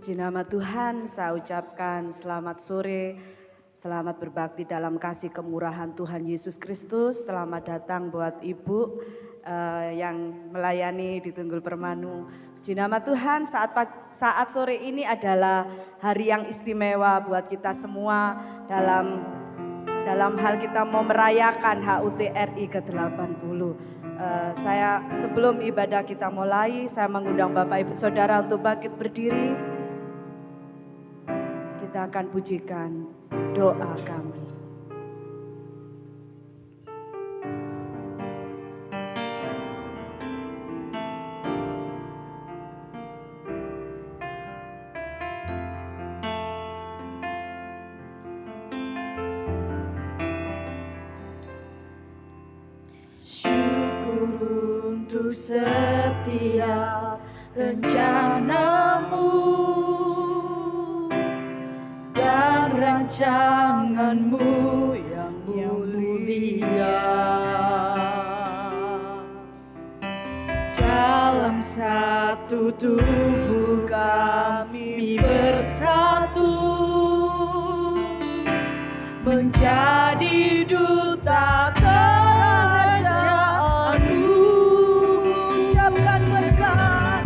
Puji nama Tuhan, saya ucapkan selamat sore, selamat berbakti dalam kasih kemurahan Tuhan Yesus Kristus. Selamat datang buat Ibu yang melayani di Tunggul Permanu. Puji nama Tuhan, saat sore ini adalah hari yang istimewa buat kita semua dalam hal kita mau merayakan HUT RI ke-80. Saya sebelum ibadah kita mulai, saya mengundang Bapak Ibu Saudara untuk bangkit berdiri. Kita akan pujikan doa kami. Syukur untuk setiap rencanamu dan rancanganmu yang mulia. Dalam satu tubuh kami bersatu, menjadi duta kerajaanmu. Ucapkan berkat,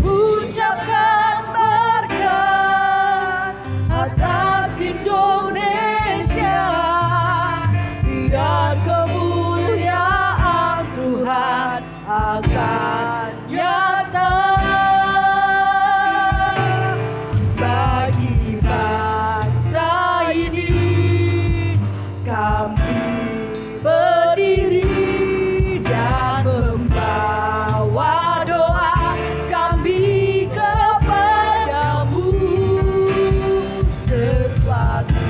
ucapkan berkat atas Indonesia, biar kemuliaan Tuhan akan nyata bagi bangsa ini. Kami berdiri dan membawa doa kami kepadamu. Sesuatu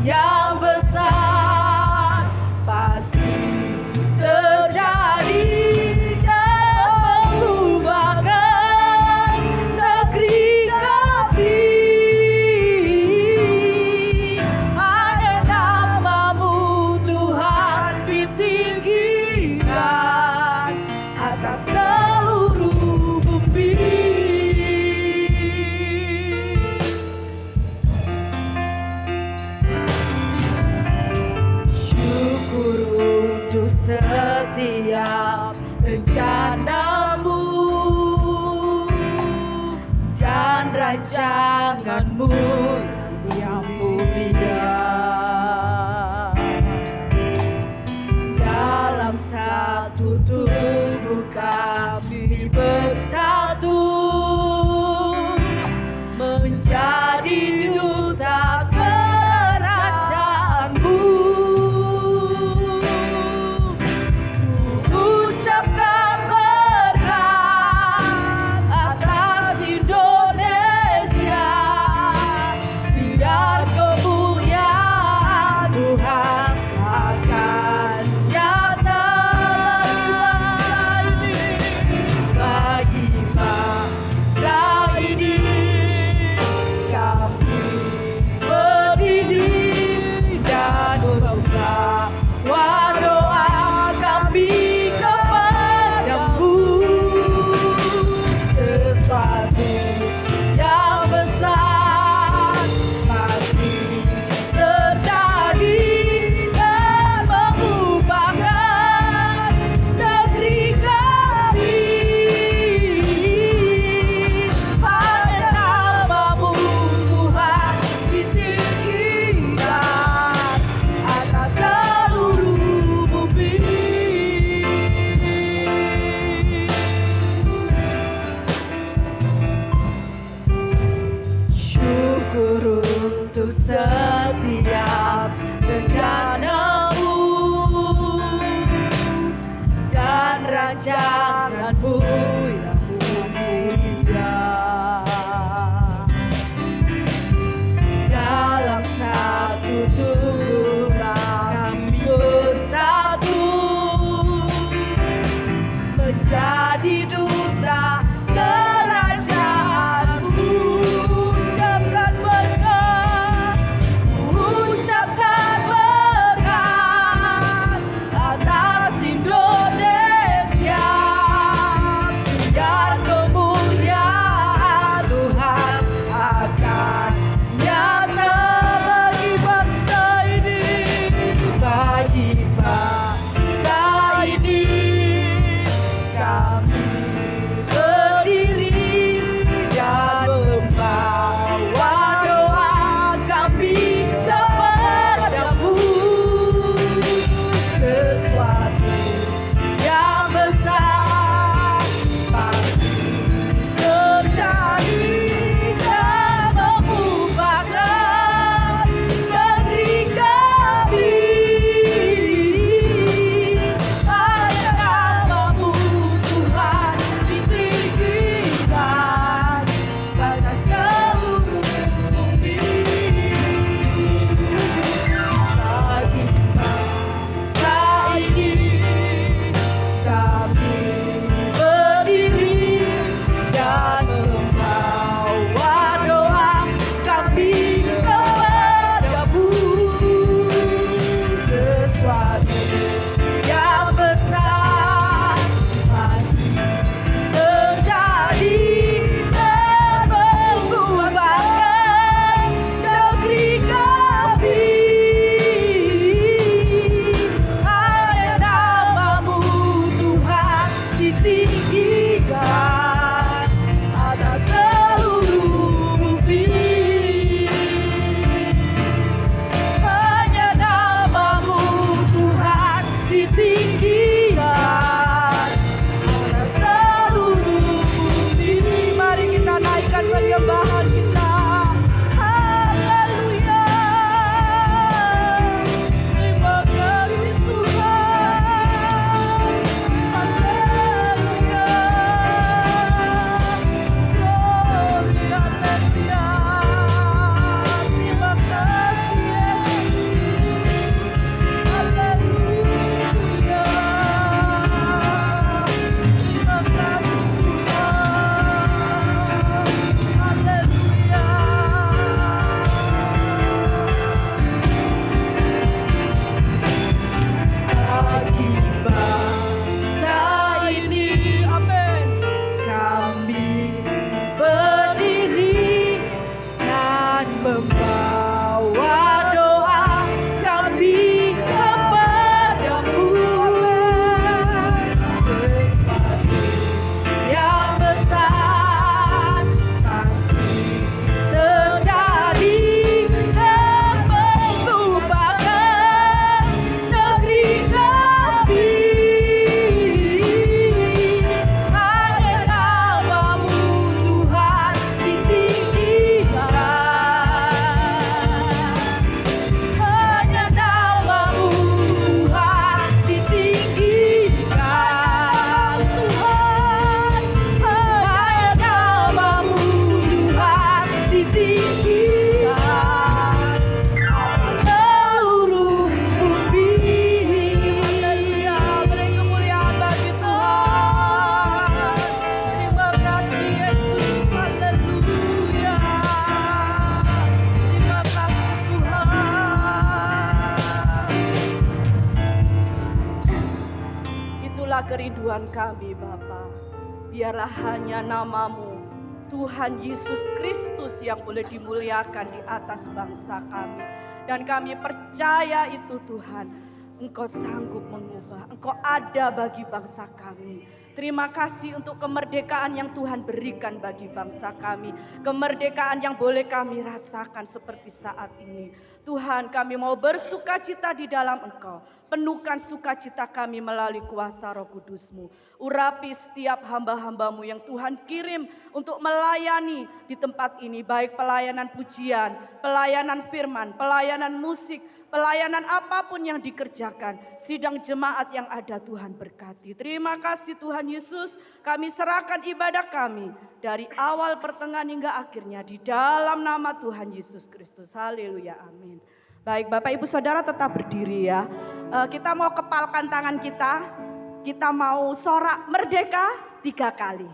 yang besar pasti terjadi dan mengubahkan negeri kami. Ada namamu Tuhan ditinggikan atas seluruh bumi. Syukur untuk setiap rencanamu dan rancanganmu yang mulia. Dalam satu tubuh kami bersatu, menjadi duta kerajaanmu. Ucapkan berkat atas Indonesia, kerinduan kami Bapa. Biarlah hanya nama-Mu, Tuhan Yesus Kristus, yang boleh dimuliakan di atas bangsa kami. Dan kami percaya itu Tuhan, Engkau sanggup mengubah, Engkau ada bagi bangsa kami. Terima kasih untuk kemerdekaan yang Tuhan berikan bagi bangsa kami. Kemerdekaan yang boleh kami rasakan seperti saat ini. Tuhan, kami mau bersukacita di dalam Engkau. Penuhkan sukacita kami melalui kuasa Roh Kudus-Mu. Urapi setiap hamba-hamba-Mu yang Tuhan kirim untuk melayani di tempat ini. Baik pelayanan pujian, pelayanan firman, pelayanan musik, pelayanan apapun yang dikerjakan. Sidang jemaat yang ada Tuhan berkati. Terima kasih Tuhan Yesus, kami serahkan ibadah kami dari awal, pertengahan hingga akhirnya di dalam nama Tuhan Yesus Kristus. Haleluya, amin. Baik Bapak Ibu Saudara, tetap berdiri ya. Kita mau kepalkan tangan kita. Kita mau sorak merdeka 3 kali.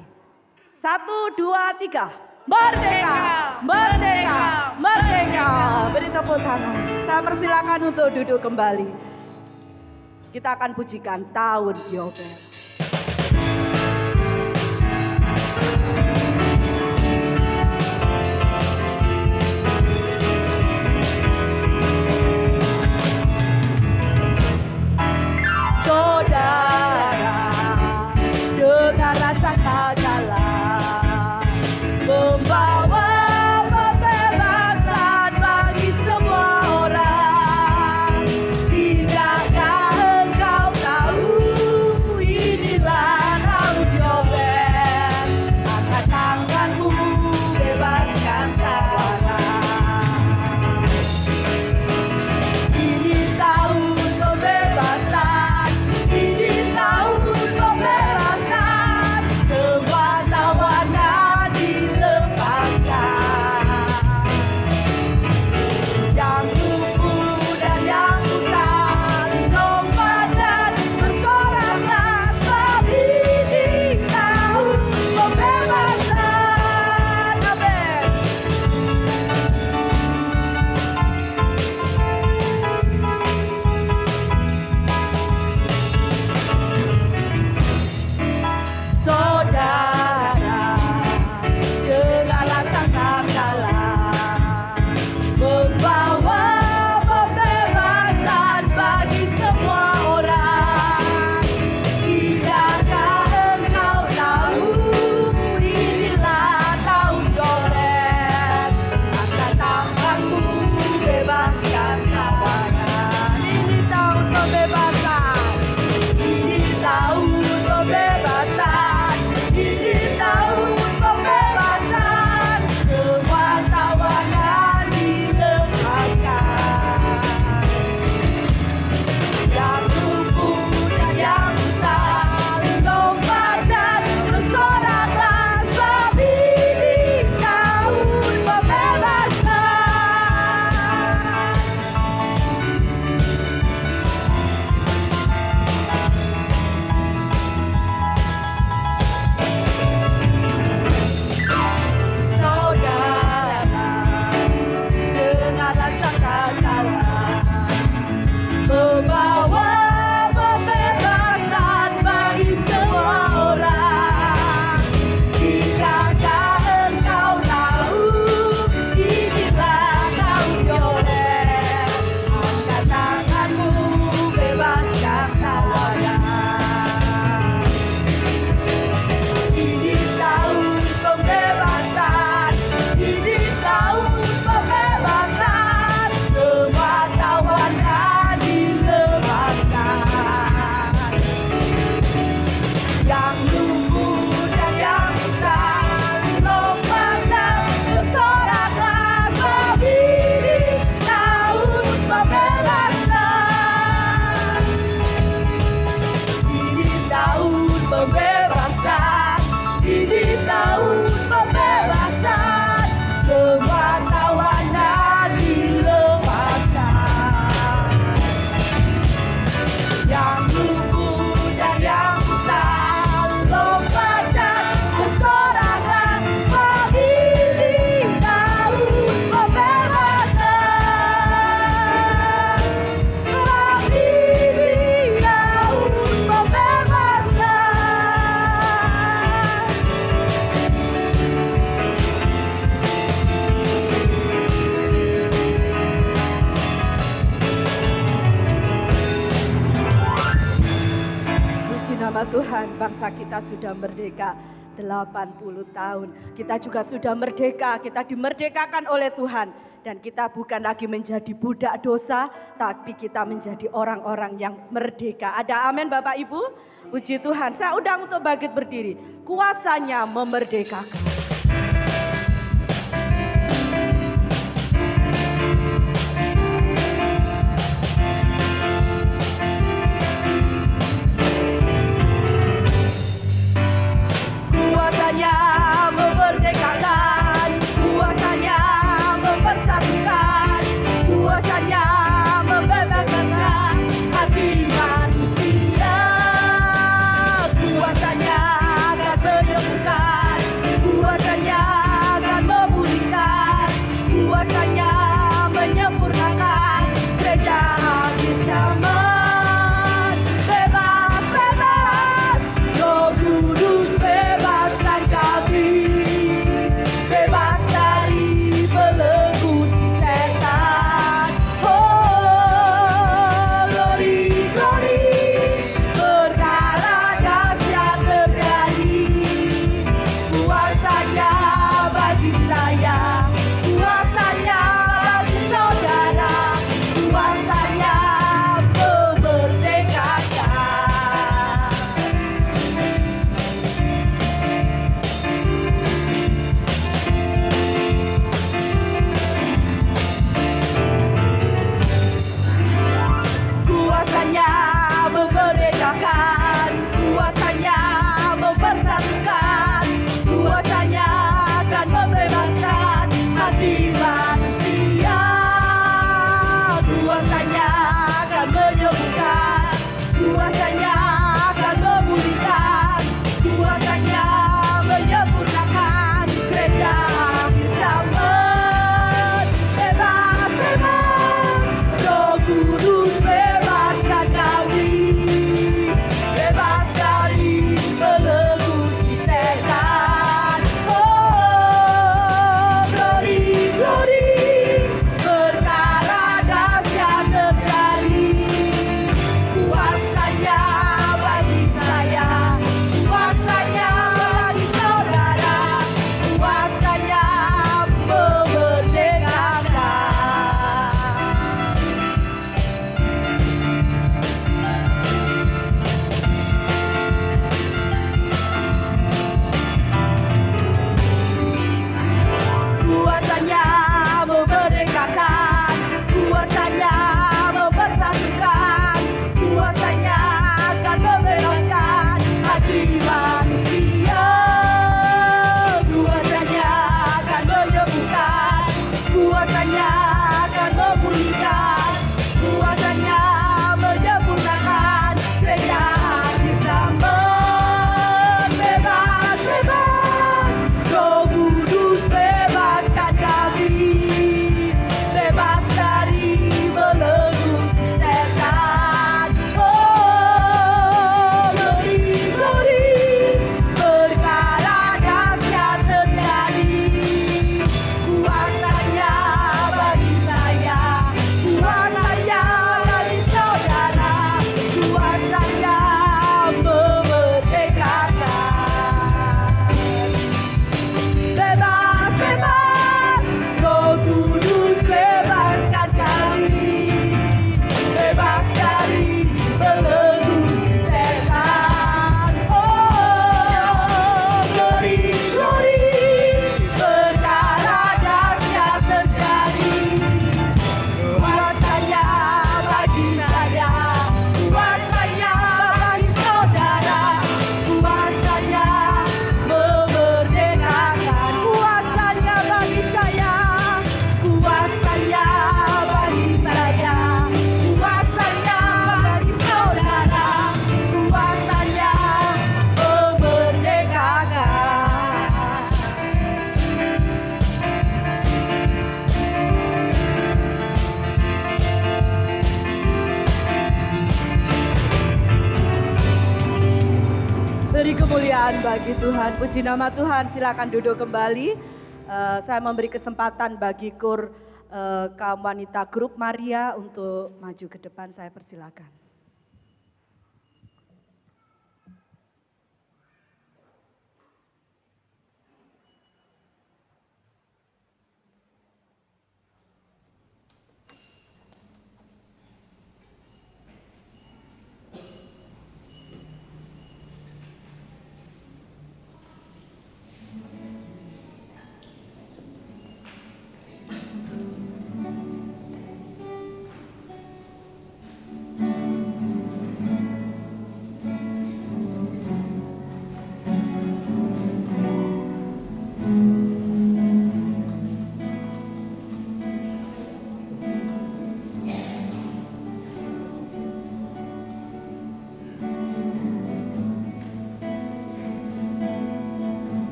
1, 2, 3. Merdeka, merdeka, merdeka. Beri tepuk tangan. Saya persilakan untuk duduk kembali. Kita akan pujikan Tahun Yobel. Saudara, dengan rasa kagala membawa pembebasan bagi semua orang. Tidakkah engkau tahu, inilah Tahun Yobel. Angkat tanganmu, bebaskan tawanan. Ini tahun pembebasan, ini tahun pembebasan. Semua tawanan dilepaskan. Yang lumpuh dan yang buta, lompat dan bersoraklah. Sebab ini tahun pembebasan. Amin. Saudara, dengarlah sangkakala membawa pembebasan bagi semua orang. Tidakkah engkau tahu, inilah Tahun Yobel. Angkat tanganmu, bebaskan tawanan. Ini tahun pembebasan, ini tahun pembebasan, ini tahun pembebasan. Semua tawanan dilepaskan. Yang lumpuh dan yang buta, lompat dan bersoraklah. Sebab ini tahun pembebasan. nama Tuhan, bangsa kita sudah merdeka 80 tahun. Kita juga sudah merdeka, kita dimerdekakan oleh Tuhan. Dan kita bukan lagi menjadi budak dosa, tapi kita menjadi orang-orang yang merdeka. Ada amin Bapak Ibu? Puji Tuhan. Saya undang untuk bangkit berdiri. Kuasanya memerdekakan. Kuasanya memerdekakan, kuasanya mempersatukan, kuasanya membebaskan hati manusia. Kuasanya akan menyembuhkan, kuasanya akan memulihkan, kuasanya menyempurnakan gereja akhir zaman. Bebas, bebas, Roh Kudus bebaskan kami, bebas dari belenggu si setan. Oh, glory, glory, perkara dahsyat terjadi. Kuasanya bagi saya, kuasanya bagi saudara, kuasanya memerdekakan. Kuasanya memerdekakan, kuasanya mempersatukan, kuasanya akan membebaskan hati manusia. Kuasanya akan menyembuhkan, kuasanya akan memulihkan, kuasanya menyempurnakan gereja akhir zaman. Bebas, bebas, Roh Kudus bebaskan kami, bebas dari belenggu si setan. Oh, glory, glory, perkara dahsyat terjadi. Kuasanya bagi saya, kuasanya bagi saudara, kuasanya memerdekakan. Kuasanya memerdekakan, kuasanya mempersatukan, kuasanya akan membebaskan hati manusia. Kuasanya akan menyembuhkan, kuasanya akan memulihkan, kuasanya menyempurnakan gereja akhir zaman. Bebas, bebas, Roh Kudus bebaskan kami, bebas dari belenggu si setan. Oh, glory, glory, perkara dahsyat terjadi. Kuasanya bagi saya, kuasanya bagi saudara, kuasanya memerdekakan. Bebas, bebas, Roh Kudus bebaskan kami, bebas dari belenggu si setan. Oh, glory, glory, perkara dahsyat terjadi. Kuasanya bagi saya, kuasanya bagi saudara, kuasanya memerdekakan. Kuasanya bagi saya, kuasanya bagi saya, kuasanya bagi saudara, kuasanya memerdekakan. Beri kemuliaan bagi Tuhan, puji nama Tuhan. Silakan duduk kembali. Saya memberi kesempatan bagi kur kaum wanita grup Maria untuk maju ke depan. Saya persilakan.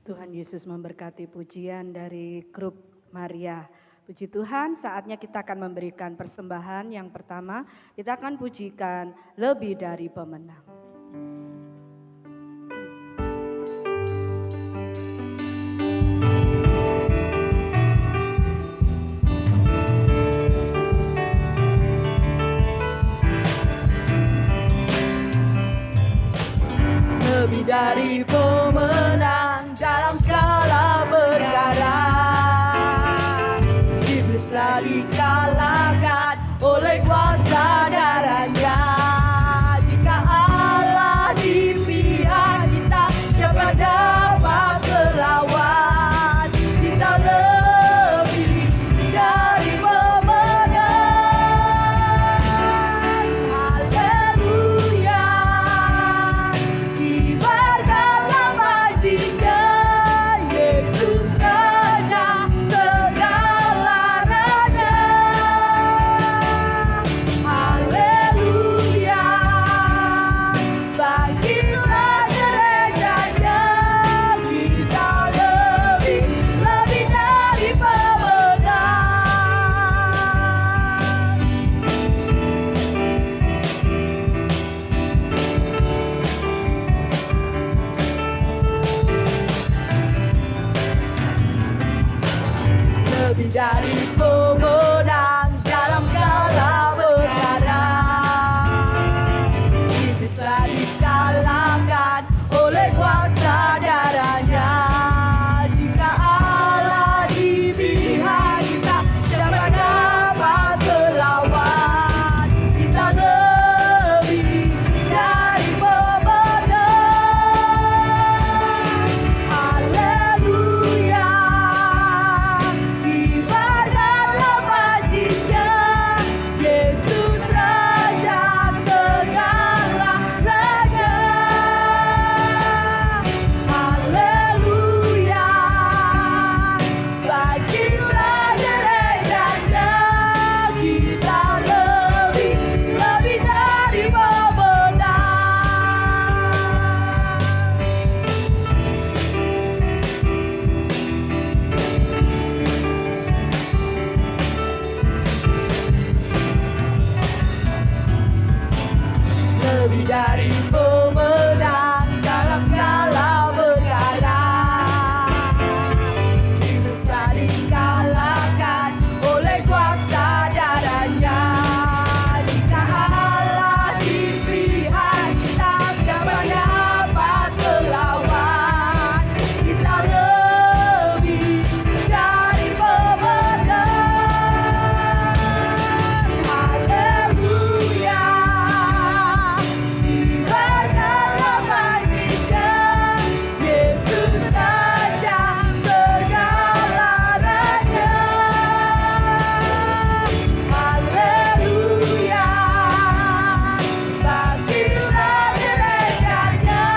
Tuhan Yesus memberkati pujian dari grup Maria. Puji Tuhan, saatnya kita akan memberikan persembahan. Yang pertama, kita akan pujikan Lebih Dari Pemenang. Lebih dari pemenang dalam segala perkara, iblis telah dikalahkan oleh kuasa darahnya. Jika Allah di pihak kita, siapa dapat melawan? Kita lebih dari pemenang. Haleluya, kibarkanlah majinya, Yesus Raja segala raja. Haleluya, bangkitlah gerejanya, kita lebih dari pemenang. Lebih dari pemenang dalam segala perkara, iblis telah dikalahkan oleh kuasa darahnya. Jika Allah di pihak kita, siapa dapat melawan? Kita lebih dari pemenang. Haleluya, kibarkanlah majinya, Yesus Raja segala raja. Haleluya, bangkitlah gerejanya, kita lebih dari pemenang. Lebih dari pemenang dalam segala perkara, iblis telah dikalahkan oleh kuasa darahnya. Jika Allah di pihak kita, siapa dapat melawan? Kita lebih dari pemenang. Haleluya, kibarkanlah majinya, Yesus Raja segala raja. Haleluya, bangkitlah gerejanya,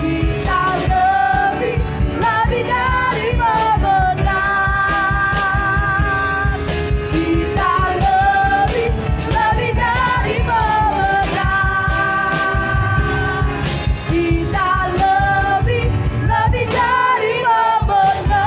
kita lebih dari pemenang. Kita lebih dari pemenang. Kita lebih dari pemenang.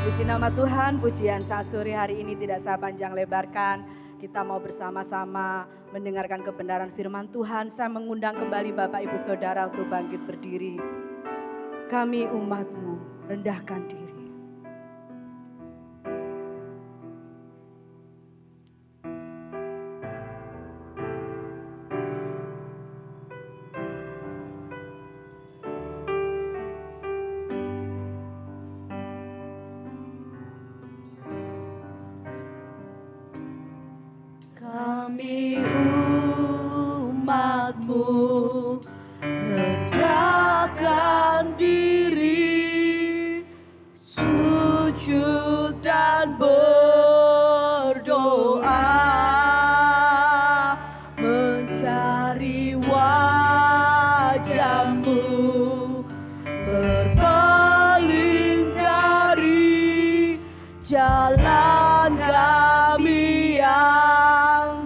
Puji nama Tuhan, pujian saat sore hari ini tidak saya panjang lebarkan. Kita mau bersama-sama mendengarkan kebenaran firman Tuhan. Saya mengundang kembali Bapak Ibu Saudara untuk bangkit berdiri. Kami umat-Mu, rendahkan diri. Kami umat-Mu, rendahkan diri, sujud dan berdoa, mencari wajah-Mu, berpaling dari jalan kami yang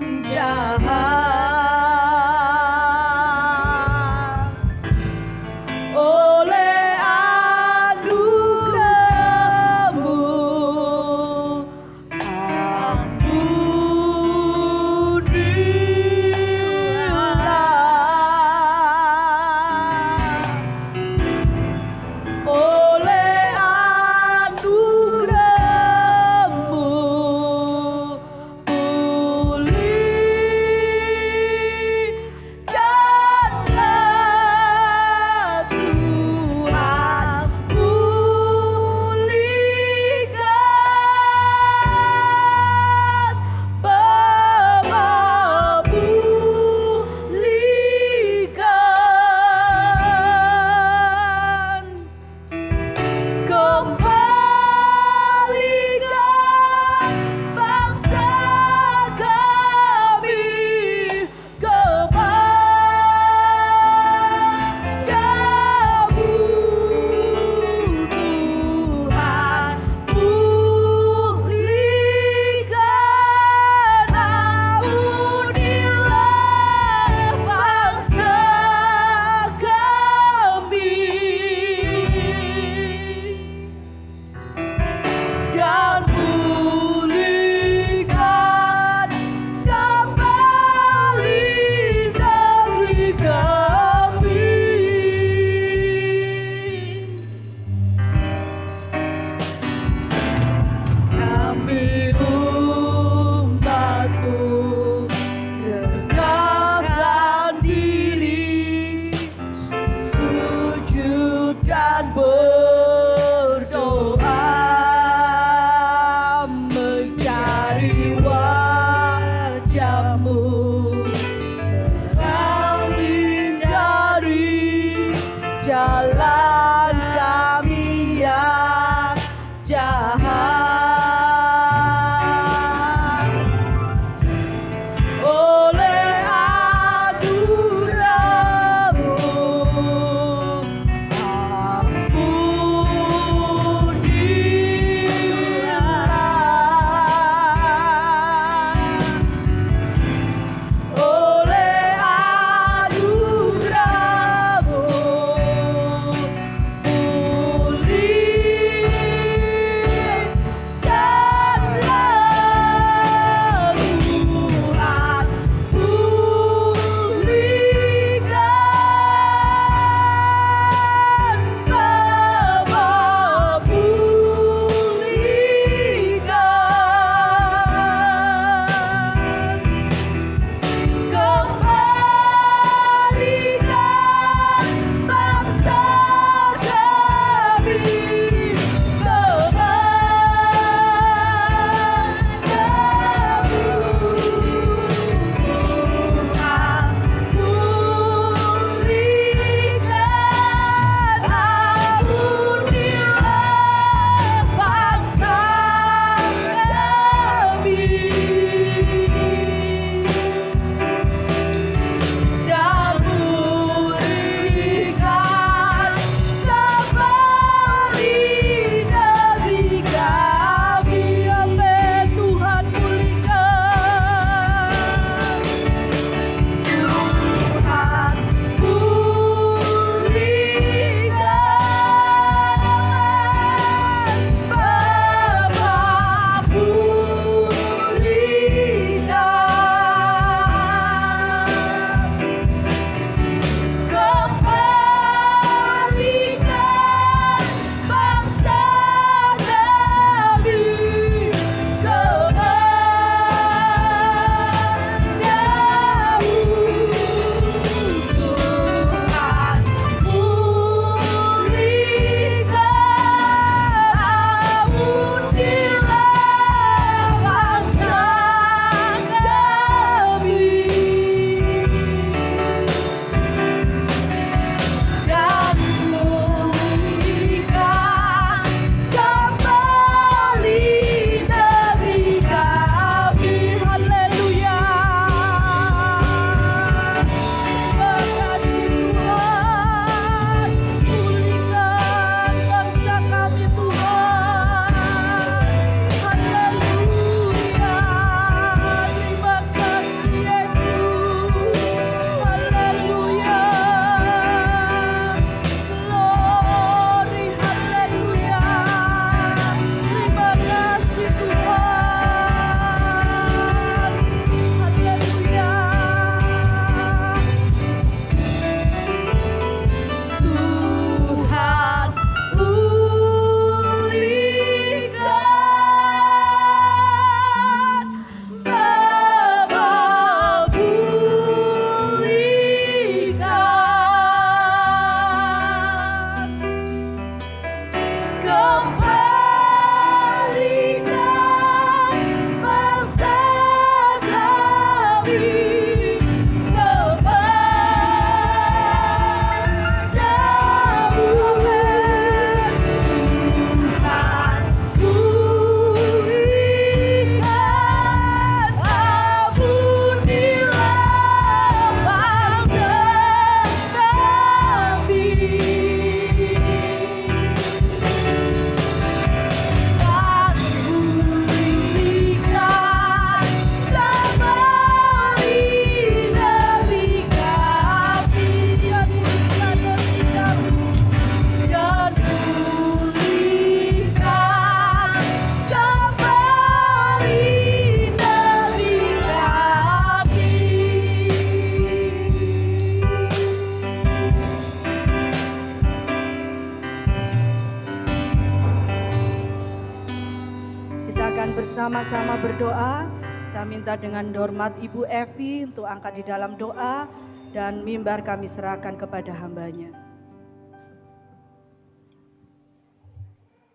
berdoa. Saya minta dengan hormat Ibu Evi untuk angkat di dalam doa dan mimbar kami serahkan kepada hambanya.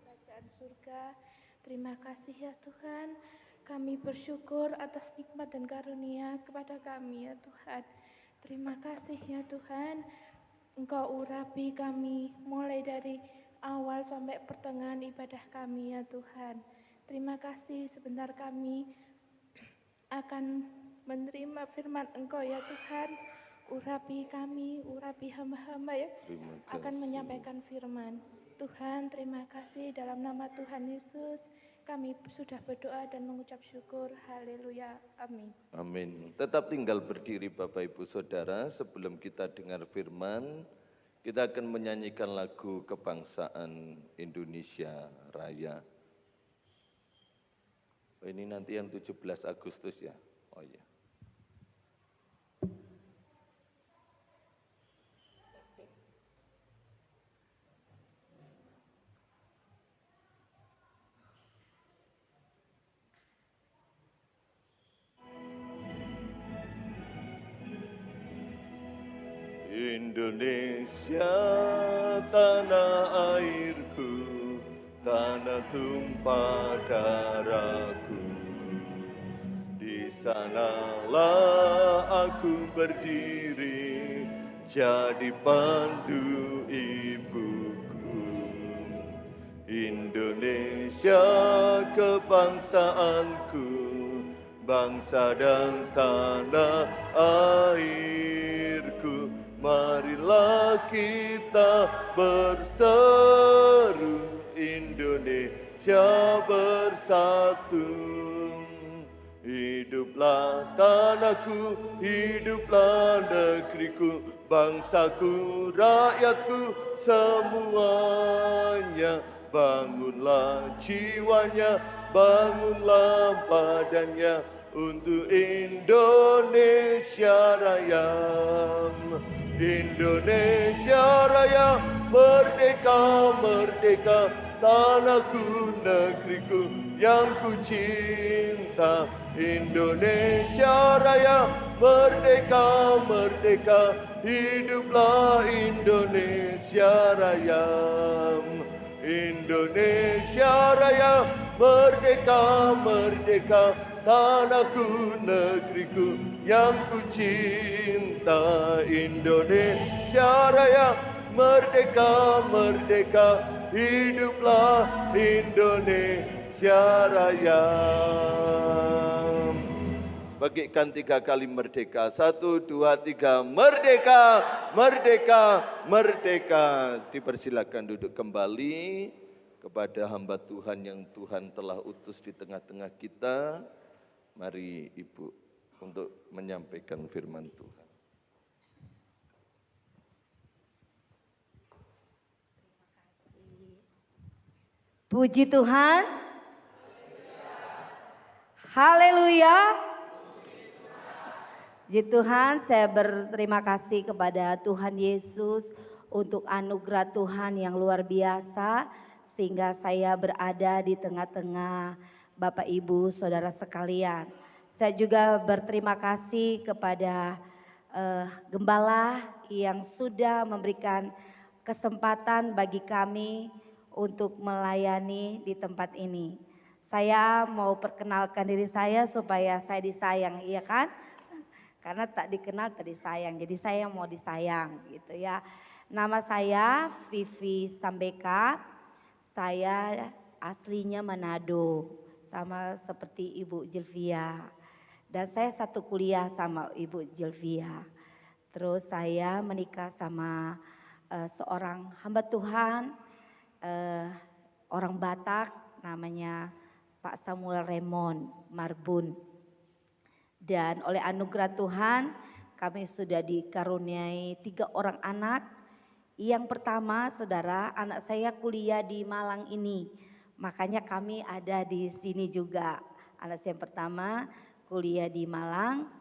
Kerajaan surga, terima kasih ya Tuhan. Kami bersyukur atas nikmat dan karunia kepada kami ya Tuhan. Terima kasih ya Tuhan. Engkau urapi kami mulai dari awal sampai pertengahan ibadah kami ya Tuhan. Terima kasih, sebentar kami akan menerima firman Engkau ya Tuhan. Urapi kami, urapi hamba-hamba ya, akan menyampaikan firman. Tuhan, terima kasih dalam nama Tuhan Yesus. Kami sudah berdoa dan mengucap syukur. Haleluya. Amin. Amin. Tetap tinggal berdiri Bapak Ibu Saudara. Sebelum kita dengar firman, kita akan menyanyikan lagu kebangsaan Indonesia Raya. Oh, ini nanti yang 17 Agustus ya. Oh iya. Indonesia tanah airku, tanah tumpah darahku. Di sanalah aku berdiri, jadi pandu ibuku. Indonesia kebangsaanku, bangsa dan tanah airku. Marilah kita berseru, Indonesia bersatu. Hiduplah tanahku, hiduplah negeriku, bangsaku, rakyatku semuanya. Bangunlah jiwanya, bangunlah badannya untuk Indonesia Raya. Indonesia Raya, merdeka, merdeka, tanahku, negeriku yang ku cinta. Indonesia Raya, merdeka, merdeka, hiduplah Indonesia Raya. Indonesia Raya, merdeka, merdeka, tanahku, negeriku yang ku cinta. Indonesia Raya, merdeka, merdeka, hiduplah Indonesia Raya. Bagikan 3 kali merdeka. 1, 2, 3. Merdeka, merdeka, merdeka. Dipersilakan duduk kembali kepada hamba Tuhan yang Tuhan telah utus di tengah-tengah kita. Mari Ibu untuk menyampaikan firman Tuhan. Puji Tuhan. Haleluya. Puji Tuhan, saya berterima kasih kepada Tuhan Yesus untuk anugerah Tuhan yang luar biasa sehingga saya berada di tengah-tengah Bapak Ibu Saudara sekalian. Saya juga berterima kasih kepada Gembala yang sudah memberikan kesempatan bagi kami untuk melayani di tempat ini. Saya mau perkenalkan diri saya supaya saya disayang, iya kan? Karena tak dikenal tak disayang, jadi saya mau disayang gitu ya. Nama saya Vivi Sambeka, saya aslinya Manado, sama seperti Ibu Jilvia. Dan saya satu kuliah sama Ibu Jilvia. Terus saya menikah sama seorang hamba Tuhan, orang Batak namanya Pak Samuel Raymond Marbun. Dan oleh anugerah Tuhan kami sudah dikaruniai 3 orang anak. Yang pertama saudara, anak saya kuliah di Malang ini. Makanya kami ada di sini juga. Anak saya yang pertama kuliah di Malang.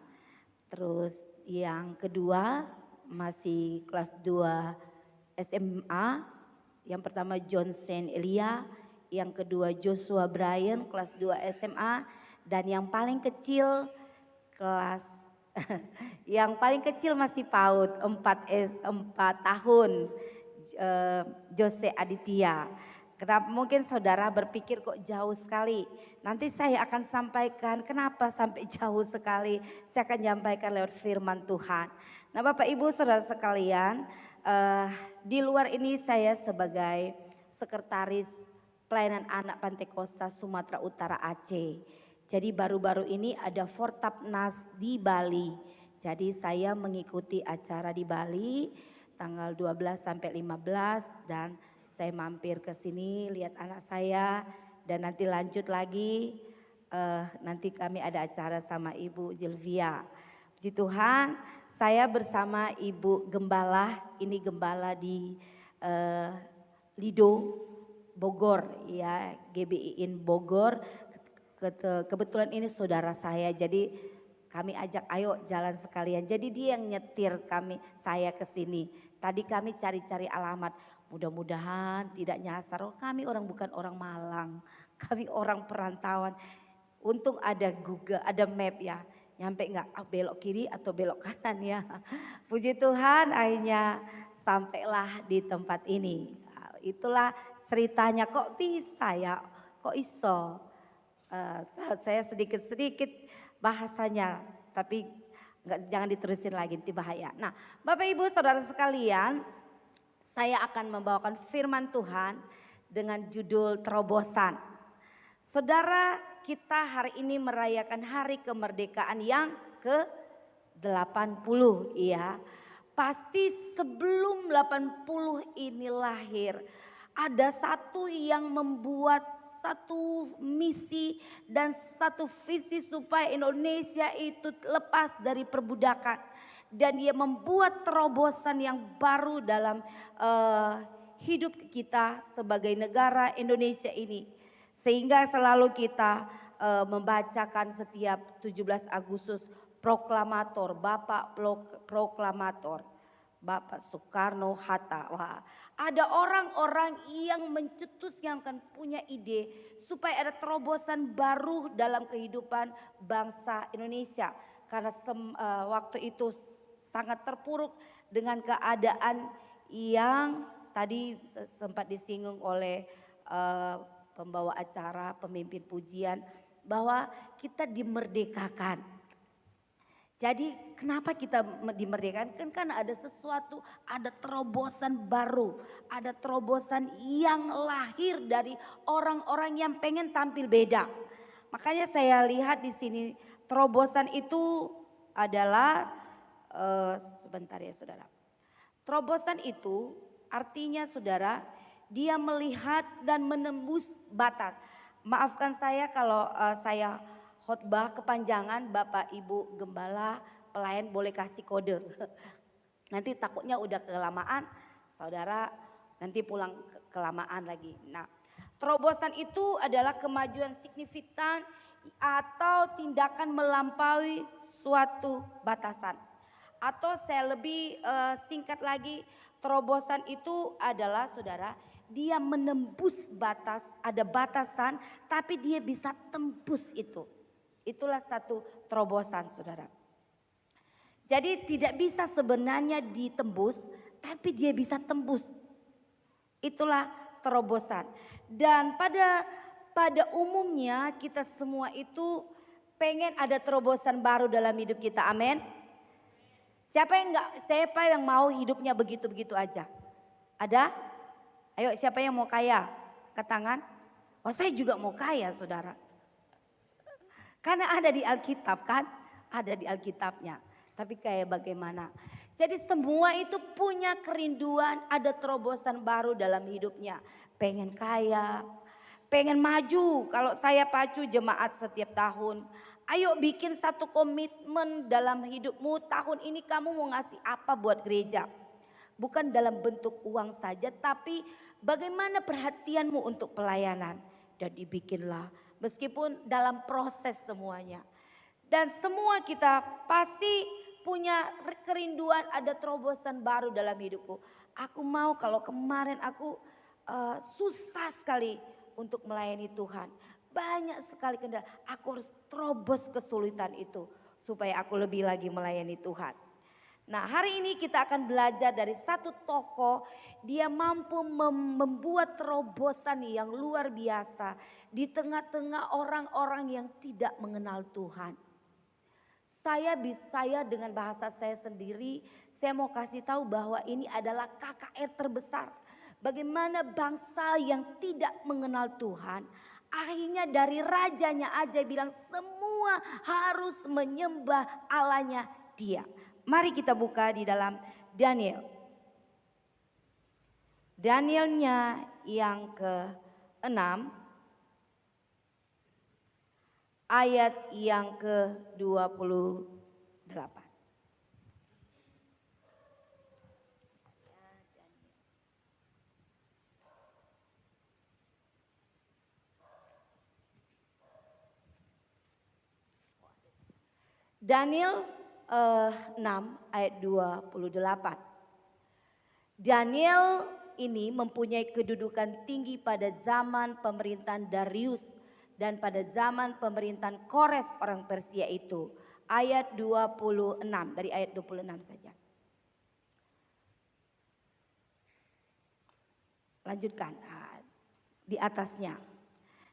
Terus yang kedua masih kelas 2 SMA. Yang pertama John Saint Elia. Yang kedua Joshua Brian kelas 2 SMA. Dan yang paling kecil kelas yang paling kecil masih PAUD 4 tahun, Jose Aditya. Kenapa mungkin saudara berpikir kok jauh sekali? Nanti saya akan sampaikan kenapa sampai jauh sekali. Saya akan menyampaikan lewat firman Tuhan. Nah Bapak Ibu saudara sekalian, di luar ini saya sebagai sekretaris pelayanan anak Pantai Kosta Sumatera Utara Aceh. Jadi baru-baru ini ada Fortapnas di Bali. Jadi saya mengikuti acara di Bali tanggal 12 sampai 15 dan saya mampir ke sini lihat anak saya dan nanti lanjut lagi nanti kami ada acara sama Ibu Zilvia. Puji Tuhan, saya bersama Ibu Gembala, ini gembala di Lido Bogor ya, GBI in Bogor. Kebetulan ini saudara saya, jadi kami ajak ayo jalan sekalian. Jadi dia yang nyetir saya ke sini. Tadi kami cari-cari alamat, mudah-mudahan tidak nyasar. Oh, kami bukan orang Malang, kami orang perantauan. Untung ada Google, ada map ya. Nyampe nggak belok kiri atau belok kanan ya. Puji Tuhan akhirnya sampailah di tempat ini. Itulah ceritanya kok bisa ya, kok iso. Saya sedikit-sedikit bahasanya, tapi jangan diterusin lagi, nanti bahaya. Nah, Bapak Ibu Saudara sekalian, saya akan membawakan firman Tuhan dengan judul terobosan. Saudara, kita hari ini merayakan hari kemerdekaan yang ke-80 ya. Pasti sebelum 80 ini lahir, ada satu yang membuat satu misi dan satu visi supaya Indonesia itu lepas dari perbudakan. Dan dia membuat terobosan yang baru dalam hidup kita sebagai negara Indonesia ini. Sehingga selalu kita membacakan setiap 17 Agustus proklamator, Bapak proklamator. Bapak Soekarno-Hatta. Wah, ada orang-orang yang mencetus yang akan punya ide supaya ada terobosan baru dalam kehidupan bangsa Indonesia. Karena waktu itu sangat terpuruk dengan keadaan yang tadi sempat disinggung oleh pembawa acara, pemimpin pujian, bahwa kita dimerdekakan. Jadi kenapa kita dimerdekakan? Kan karena ada sesuatu, ada terobosan baru, ada terobosan yang lahir dari orang-orang yang pengen tampil beda. Makanya saya lihat di sini terobosan itu adalah sebentar ya saudara. Terobosan itu artinya saudara, dia melihat dan menembus batas. Maafkan saya kalau saya khotbah kepanjangan, Bapak Ibu Gembala pelayan boleh kasih kode. Nanti takutnya udah kelamaan, saudara nanti pulang kelamaan lagi. Nah, terobosan itu adalah kemajuan signifikan atau tindakan melampaui suatu batasan. Atau saya lebih singkat lagi, terobosan itu adalah saudara, dia menembus batas, ada batasan tapi dia bisa tembus itu. Itulah satu terobosan saudara. Jadi tidak bisa sebenarnya ditembus, tapi dia bisa tembus. Itulah terobosan. Dan pada umumnya kita semua itu pengen ada terobosan baru dalam hidup kita. Amin. Siapa yang mau hidupnya begitu-begitu aja? Ada? Ayo siapa yang mau kaya? Ke tangan. Oh saya juga mau kaya saudara. Karena ada di Alkitab kan, ada di Alkitabnya. Tapi kayak bagaimana? Jadi semua itu punya kerinduan, ada terobosan baru dalam hidupnya. Pengen kaya, pengen maju. Kalau saya pacu jemaat setiap tahun. Ayo bikin satu komitmen dalam hidupmu. Tahun ini kamu mau ngasih apa buat gereja? Bukan dalam bentuk uang saja, tapi bagaimana perhatianmu untuk pelayanan. Dan dibikinlah. Meskipun dalam proses semuanya. Dan semua kita pasti punya kerinduan ada terobosan baru dalam hidupku. Aku mau kalau kemarin aku susah sekali untuk melayani Tuhan. banyak sekali kendala. Aku harus terobos kesulitan itu supaya aku lebih lagi melayani Tuhan. Nah, hari ini kita akan belajar dari satu tokoh, dia mampu membuat terobosan yang luar biasa di tengah-tengah orang-orang yang tidak mengenal Tuhan. Saya dengan bahasa saya sendiri, saya mau kasih tahu bahwa ini adalah KKR terbesar. Bagaimana bangsa yang tidak mengenal Tuhan, akhirnya dari rajanya aja bilang semua harus menyembah Allahnya dia. Mari kita buka di dalam Daniel. Danielnya yang ke-6 ayat yang ke-28. Daniel 6 ayat 28. Daniel ini mempunyai kedudukan tinggi pada zaman pemerintahan Darius dan pada zaman pemerintahan Kores orang Persia itu. Ayat 26, dari ayat 26 saja. Lanjutkan di atasnya.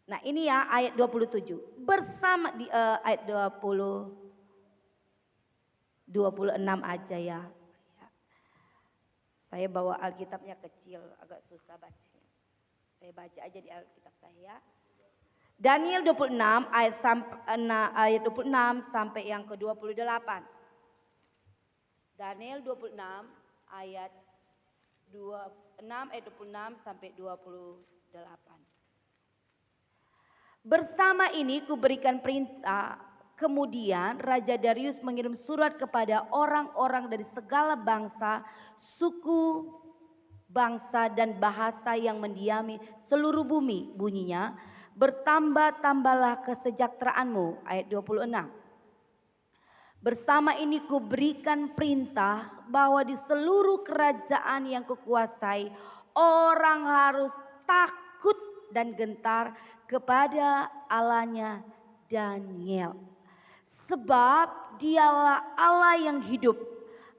Nah ini ya ayat 27. Bersama di ayat 26 aja ya. Saya bawa Alkitabnya kecil, agak susah bacanya. Saya baca aja di Alkitab saya. Daniel 26 ayat 26 sampai yang ke-28. Daniel 26 ayat 26 sampai 28. Bersama ini kuberikan perintah. Kemudian Raja Darius mengirim surat kepada orang-orang dari segala bangsa, suku, bangsa dan bahasa yang mendiami seluruh bumi. Bunyinya, bertambah-tambahlah kesejahteraanmu. Ayat 26. Bersama ini kuberikan perintah bahwa di seluruh kerajaan yang kukuasai, orang harus takut dan gentar kepada Allahnya Daniel. Sebab dialah Allah yang hidup,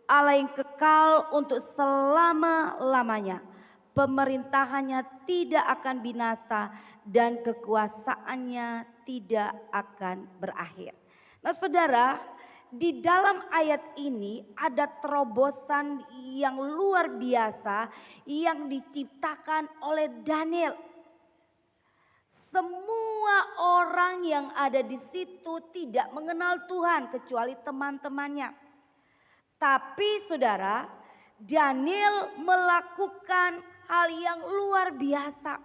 Allah yang kekal untuk selama-lamanya. Pemerintahannya tidak akan binasa dan kekuasaannya tidak akan berakhir. Nah saudara, di dalam ayat ini ada terobosan yang luar biasa yang diciptakan oleh Daniel. Semua orang yang ada di situ tidak mengenal Tuhan kecuali teman-temannya. Tapi saudara, Daniel melakukan hal yang luar biasa.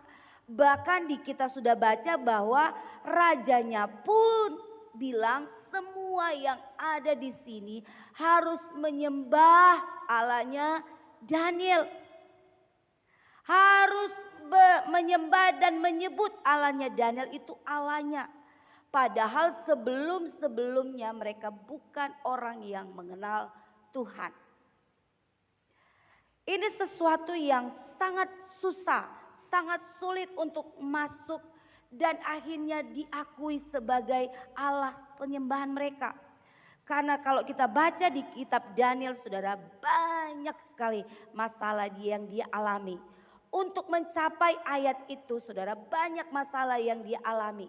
Bahkan kita sudah baca bahwa rajanya pun bilang semua yang ada di sini harus menyembah Allahnya Daniel. Harus menyembah dan menyebut Allahnya Daniel itu Allahnya. Padahal sebelum-sebelumnya mereka bukan orang yang mengenal Tuhan. Ini sesuatu yang sangat susah, sangat sulit untuk masuk dan akhirnya diakui sebagai Allah penyembahan mereka. Karena kalau kita baca di kitab Daniel, saudara, banyak sekali masalah yang dia alami. Untuk mencapai ayat itu, saudara, banyak masalah yang dia alami.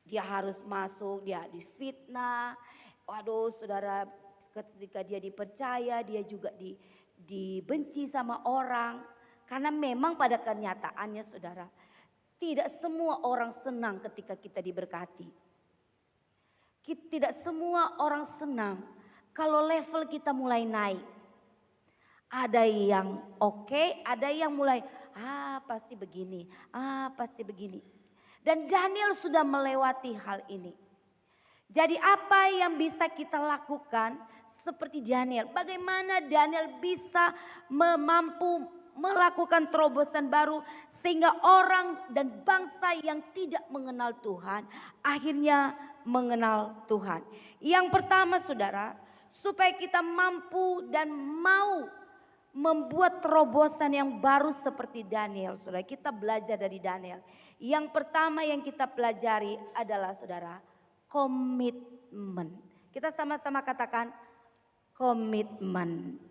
Dia harus masuk, dia difitnah. Waduh, saudara, ketika dia dipercaya, dia juga dibenci sama orang. Karena memang pada kenyataannya, saudara, tidak semua orang senang ketika kita diberkati. Tidak semua orang senang kalau level kita mulai naik. Ada yang oke, ada yang mulai pasti begini, pasti begini. Dan Daniel sudah melewati hal ini. Jadi apa yang bisa kita lakukan seperti Daniel? Bagaimana Daniel bisa mampu melakukan terobosan baru sehingga orang dan bangsa yang tidak mengenal Tuhan akhirnya mengenal Tuhan. Yang pertama saudara, supaya kita mampu dan mau membuat terobosan yang baru seperti Daniel. Saudara, kita belajar dari Daniel. Yang pertama yang kita pelajari adalah saudara, komitmen. Kita sama-sama katakan komitmen.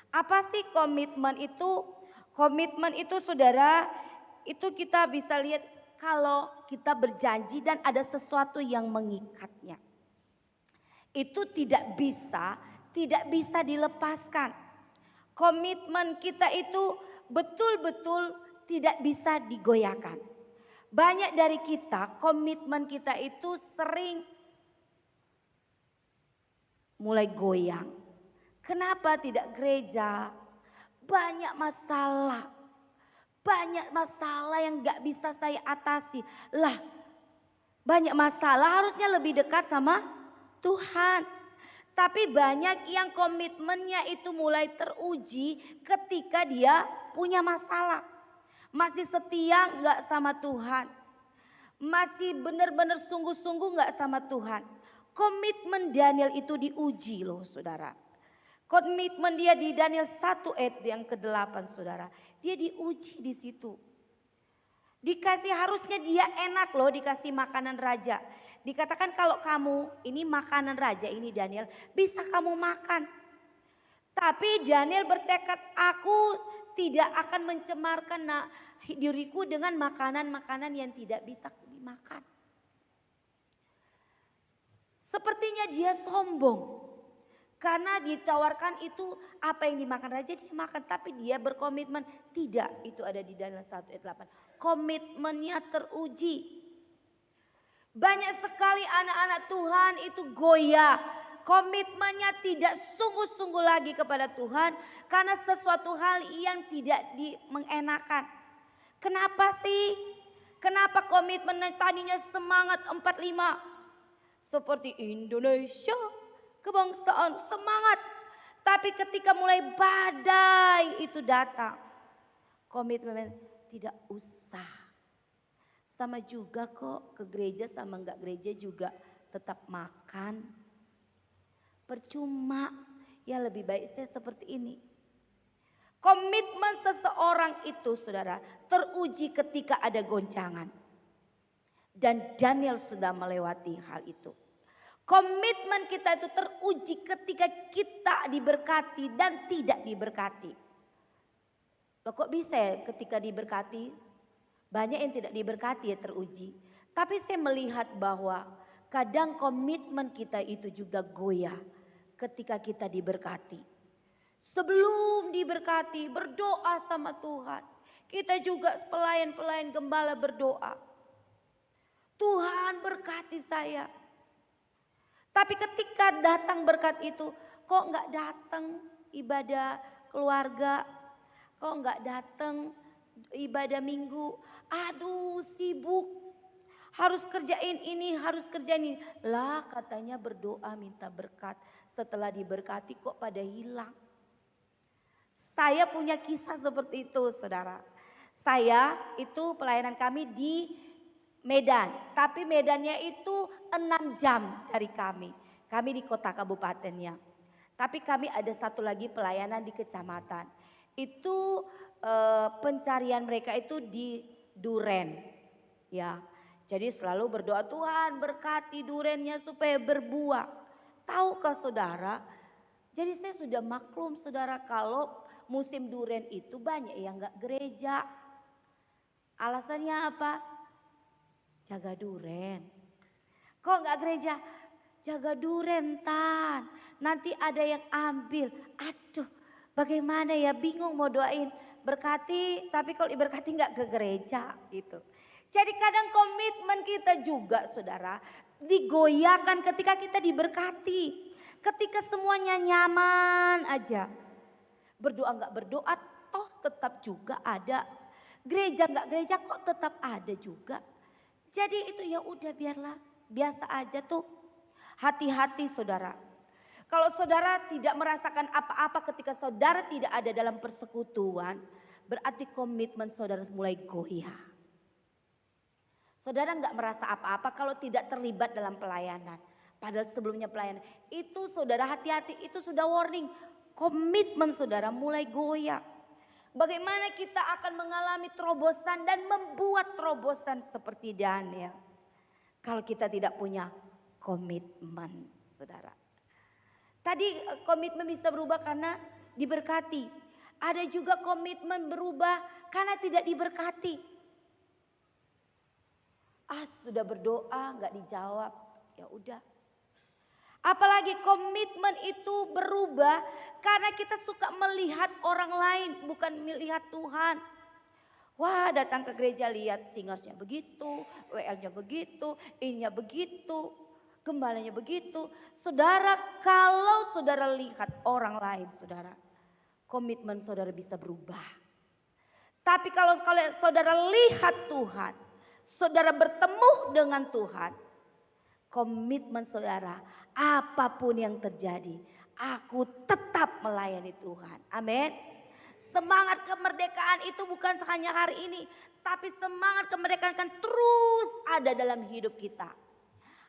Apa sih komitmen itu? Komitmen itu saudara, itu kita bisa lihat kalau kita berjanji dan ada sesuatu yang mengikatnya. Itu tidak bisa dilepaskan. Komitmen kita itu betul-betul tidak bisa digoyahkan. Banyak dari kita, komitmen kita itu sering mulai goyang. Kenapa tidak gereja? Banyak masalah yang gak bisa saya atasi. Lah, banyak masalah harusnya lebih dekat sama Tuhan. Tapi banyak yang komitmennya itu mulai teruji ketika dia punya masalah. Masih setia gak sama Tuhan. Masih benar-benar sungguh-sungguh gak sama Tuhan. Komitmen Daniel itu diuji loh saudara. Komitmen dia di Daniel 1 ayat yang ke-8 saudara. Dia diuji di situ. Dikasih, harusnya dia enak loh dikasih makanan raja. Dikatakan kalau kamu ini makanan raja ini Daniel bisa kamu makan. Tapi Daniel bertekad, aku tidak akan mencemarkan diriku dengan makanan-makanan yang tidak bisa dimakan. Sepertinya dia sombong. Karena ditawarkan itu apa yang dimakan raja dia makan. Tapi dia berkomitmen tidak. Itu ada di Daniel 1 ayat 8. Komitmennya teruji. Banyak sekali anak-anak Tuhan itu goyah. Komitmennya tidak sungguh-sungguh lagi kepada Tuhan. Karena sesuatu hal yang tidak mengenakan. Kenapa sih? Kenapa komitmen tadinya semangat 45? Seperti Indonesia. Kebangsaan semangat. Tapi ketika mulai badai itu datang. Komitmen tidak usah. Sama juga kok ke gereja sama enggak gereja juga tetap makan. Percuma. Ya lebih baik saya seperti ini. Komitmen seseorang itu saudara teruji ketika ada goncangan. Dan Daniel sudah melewati hal itu. Komitmen kita itu teruji ketika kita diberkati dan tidak diberkati. Loh kok bisa ya ketika diberkati? Banyak yang tidak diberkati ya teruji. Tapi saya melihat bahwa kadang komitmen kita itu juga goyah ketika kita diberkati. Sebelum diberkati berdoa sama Tuhan. Kita juga pelayan-pelayan gembala berdoa. Tuhan berkati saya. Tapi ketika datang berkat itu, kok nggak datang ibadah keluarga, kok nggak datang ibadah minggu, aduh sibuk, harus kerjain ini, harus kerjain ini. Lah katanya berdoa minta berkat, setelah diberkati kok pada hilang. Saya punya kisah seperti itu saudara. Saya itu pelayanan kami di Medan, tapi Medannya itu 6 jam dari kami. Kami di kota kabupatennya. Tapi kami ada satu lagi pelayanan di kecamatan. Itu pencarian mereka itu di Duren. Ya. Jadi selalu berdoa Tuhan berkati durennya supaya berbuah. Tahukah saudara? Jadi saya sudah maklum saudara kalau musim duren itu banyak yang gak gereja. Alasannya apa? Jaga duren. Kok gak gereja? Jaga duren Tan. Nanti ada yang ambil. Aduh bagaimana ya, bingung mau doain. Berkati tapi kalau diberkati gak ke gereja gitu. Jadi kadang komitmen kita juga saudara digoyahkan ketika kita diberkati. Ketika semuanya nyaman aja. Berdoa gak berdoa toh tetap juga ada. Gereja gak gereja kok tetap ada juga. Jadi itu ya udah biarlah, biasa aja tuh. Hati-hati saudara. Kalau saudara tidak merasakan apa-apa ketika saudara tidak ada dalam persekutuan, berarti komitmen saudara mulai goyah. Saudara nggak merasa apa-apa kalau tidak terlibat dalam pelayanan. Padahal sebelumnya pelayanan. Itu saudara hati-hati, itu sudah warning. komitmen saudara mulai goyah. Bagaimana kita akan mengalami terobosan dan membuat terobosan seperti Daniel. Kalau kita tidak punya komitmen saudara. Tadi komitmen bisa berubah karena diberkati. Ada juga komitmen berubah karena tidak diberkati. Sudah berdoa nggak dijawab, ya udah. Apalagi komitmen itu berubah karena kita suka melihat orang lain, bukan melihat Tuhan. Wah, datang ke gereja lihat singersnya begitu, WL-nya begitu, ininya begitu, gembalanya begitu. Saudara, kalau saudara lihat orang lain, saudara, komitmen saudara bisa berubah. Tapi kalau saudara lihat Tuhan, saudara bertemu dengan Tuhan, komitmen saudara, apapun yang terjadi, aku tetap melayani Tuhan. Amin. Semangat kemerdekaan itu bukan hanya hari ini, tapi semangat kemerdekaan akan terus ada dalam hidup kita.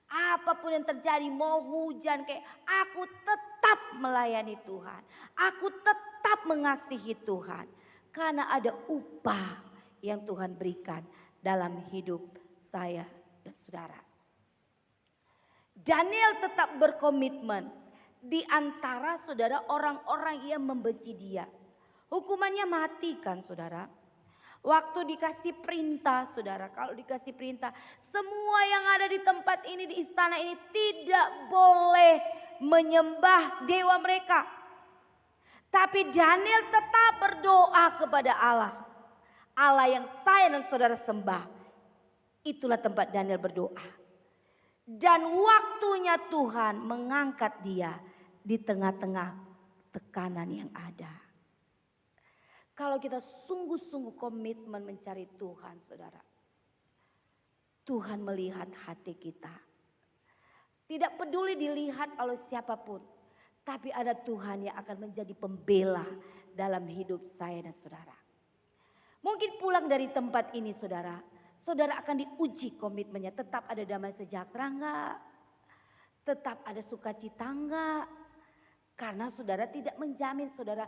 Apapun yang terjadi, mau hujan kayak, aku tetap melayani Tuhan. Aku tetap mengasihi Tuhan. Karena ada upah yang Tuhan berikan dalam hidup saya dan saudara. Daniel tetap berkomitmen di antara saudara orang-orang yang membenci dia. Hukumannya mati kan saudara. Waktu dikasih perintah saudara, kalau dikasih perintah, semua yang ada di tempat ini, di istana ini tidak boleh menyembah dewa mereka. Tapi Daniel tetap berdoa kepada Allah. Allah yang saya dan saudara sembah. Itulah tempat Daniel berdoa. Dan waktunya Tuhan mengangkat dia di tengah-tengah tekanan yang ada. Kalau kita sungguh-sungguh komitmen mencari Tuhan saudara. Tuhan melihat hati kita. Tidak peduli dilihat oleh siapapun. Tapi ada Tuhan yang akan menjadi pembela dalam hidup saya dan saudara. Mungkin pulang dari tempat ini saudara. Saudara akan diuji komitmennya. Tetap ada damai sejahtera enggak? Tetap ada sukacita enggak? Karena saudara tidak menjamin saudara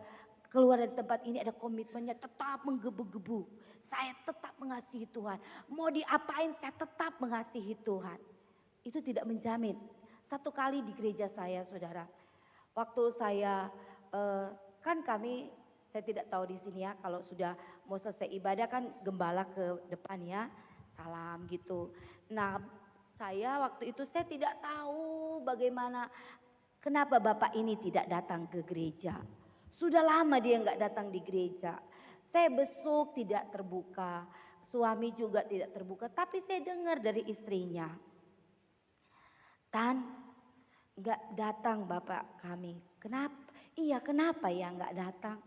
keluar dari tempat ini ada komitmennya tetap menggebu-gebu. Saya tetap mengasihi Tuhan. Mau diapain saya tetap mengasihi Tuhan. Itu tidak menjamin. Satu kali di gereja saya saudara. Waktu saya kan kami, saya tidak tahu di sini ya, kalau sudah mau selesai ibadah kan gembala ke depan ya, salam gitu. Nah saya waktu itu saya tidak tahu bagaimana, kenapa Bapak ini tidak datang ke gereja. Sudah lama dia nggak datang di gereja. Saya besuk tidak terbuka, suami juga tidak terbuka. Tapi saya dengar dari istrinya, Tan, nggak datang Bapak kami. Kenapa? Iya kenapa ya nggak datang?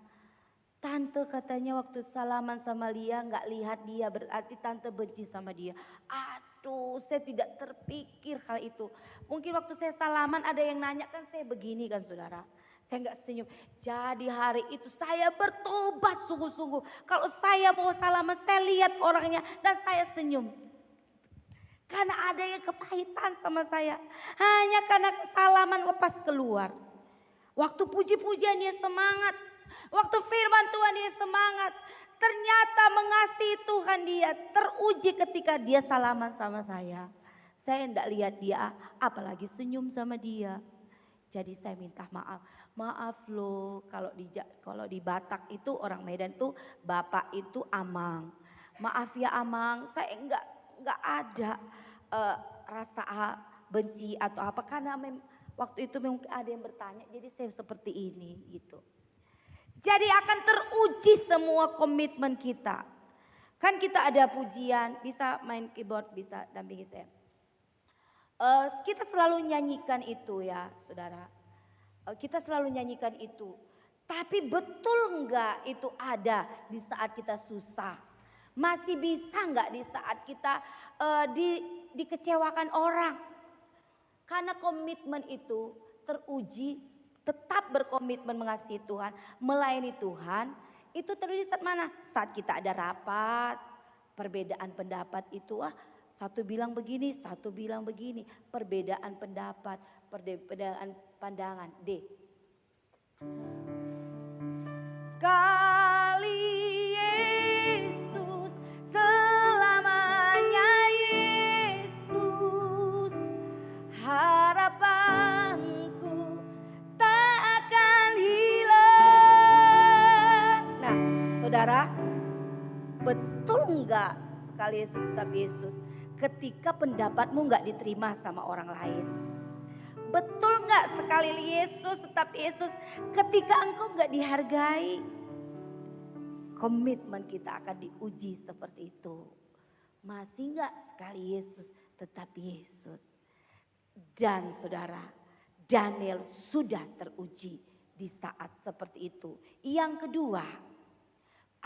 Tante katanya waktu salaman sama Lia nggak lihat dia, berarti tante benci sama dia. Aduh, saya tidak terpikir hal itu. Mungkin waktu saya salaman ada yang nanya kan saya begini kan saudara. Saya nggak senyum. Jadi hari itu saya bertobat sungguh-sungguh. Kalau saya mau salaman saya lihat orangnya dan saya senyum. Karena ada yang kepahitan sama saya. Hanya karena salaman lepas keluar. Waktu puji-pujian dia semangat. Waktu firman Tuhan dia semangat. Ternyata mengasihi Tuhan dia teruji ketika dia salaman sama saya. Saya enggak lihat dia apalagi senyum sama dia. Jadi saya minta maaf. Maaf loh kalau di Batak itu orang Medan tuh Bapak itu Amang. Maaf ya Amang, saya enggak ada rasa benci atau apa karena waktu itu mungkin ada yang bertanya jadi saya seperti ini gitu. Jadi akan teruji semua komitmen kita. Kan kita ada pujian, bisa main keyboard, bisa dampingi saya. Kita selalu nyanyikan itu ya saudara. Kita selalu nyanyikan itu. Tapi betul enggak itu ada di saat kita susah? Masih bisa enggak di saat kita dikecewakan orang? Karena komitmen itu teruji, tetap berkomitmen mengasihi Tuhan, melayani Tuhan. Itu teruji saat mana? Saat kita ada rapat, perbedaan pendapat itu satu bilang begini, satu bilang begini. Perbedaan pendapat, perbedaan pandangan. sekali Yesus, selamanya Yesus, harapanku tak akan hilang. Nah, saudara, betul enggak sekali Yesus tetap Yesus ketika pendapatmu enggak diterima sama orang lain? Betul enggak sekali Yesus tetap Yesus ketika engkau enggak dihargai? Komitmen kita akan diuji seperti itu. Masih enggak sekali Yesus tetap Yesus? Dan saudara, Daniel sudah teruji di saat seperti itu. Yang kedua,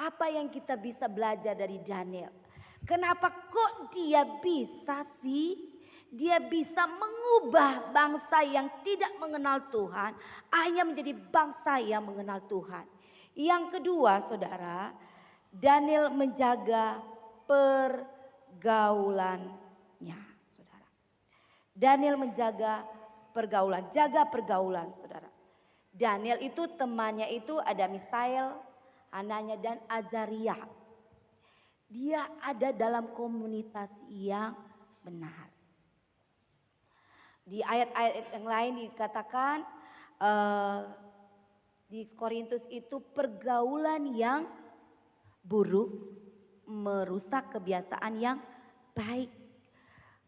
apa yang kita bisa belajar dari Daniel? Kenapa kok dia bisa sih? Dia bisa mengubah bangsa yang tidak mengenal Tuhan hanya menjadi bangsa yang mengenal Tuhan. Yang kedua, saudara, Daniel menjaga pergaulannya, saudara. Daniel menjaga pergaulan, jaga pergaulan, saudara. Daniel itu temannya itu ada Misael, Hananya dan Azaria. Dia ada dalam komunitas yang benar. Di ayat-ayat yang lain dikatakan di Korintus itu pergaulan yang buruk merusak kebiasaan yang baik.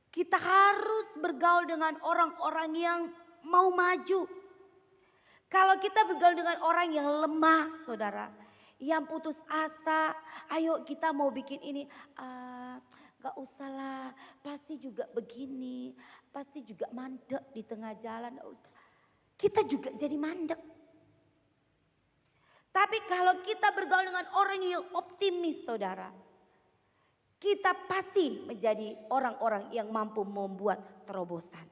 Kita harus bergaul dengan orang-orang yang mau maju. Kalau kita bergaul dengan orang yang lemah, saudara, yang putus asa, ayo kita mau bikin ini, gak usah lah, pasti juga begini, pasti juga mandek di tengah jalan, gak usah. Kita juga jadi mandek. Tapi kalau kita bergaul dengan orang yang optimis, saudara, kita pasti menjadi orang-orang yang mampu membuat terobosan.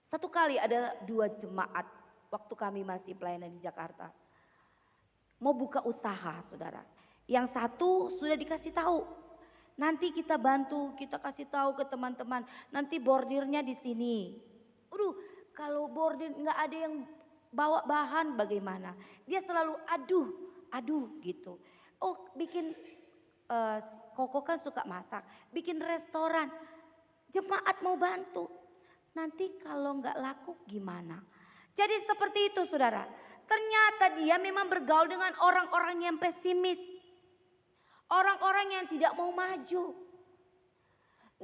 Satu kali ada 2 jemaat waktu kami masih pelayanan di Jakarta. Mau buka usaha, saudara. Yang satu sudah dikasih tahu. Nanti kita bantu, kita kasih tahu ke teman-teman. Nanti bordirnya di sini. Kalau bordir nggak ada yang bawa bahan bagaimana? Dia selalu aduh gitu. Oh, bikin Koko kan suka masak, bikin restoran. Jemaat mau bantu. Nanti kalau nggak laku gimana? Jadi seperti itu, saudara. Ternyata dia memang bergaul dengan orang-orang yang pesimis. Orang-orang yang tidak mau maju.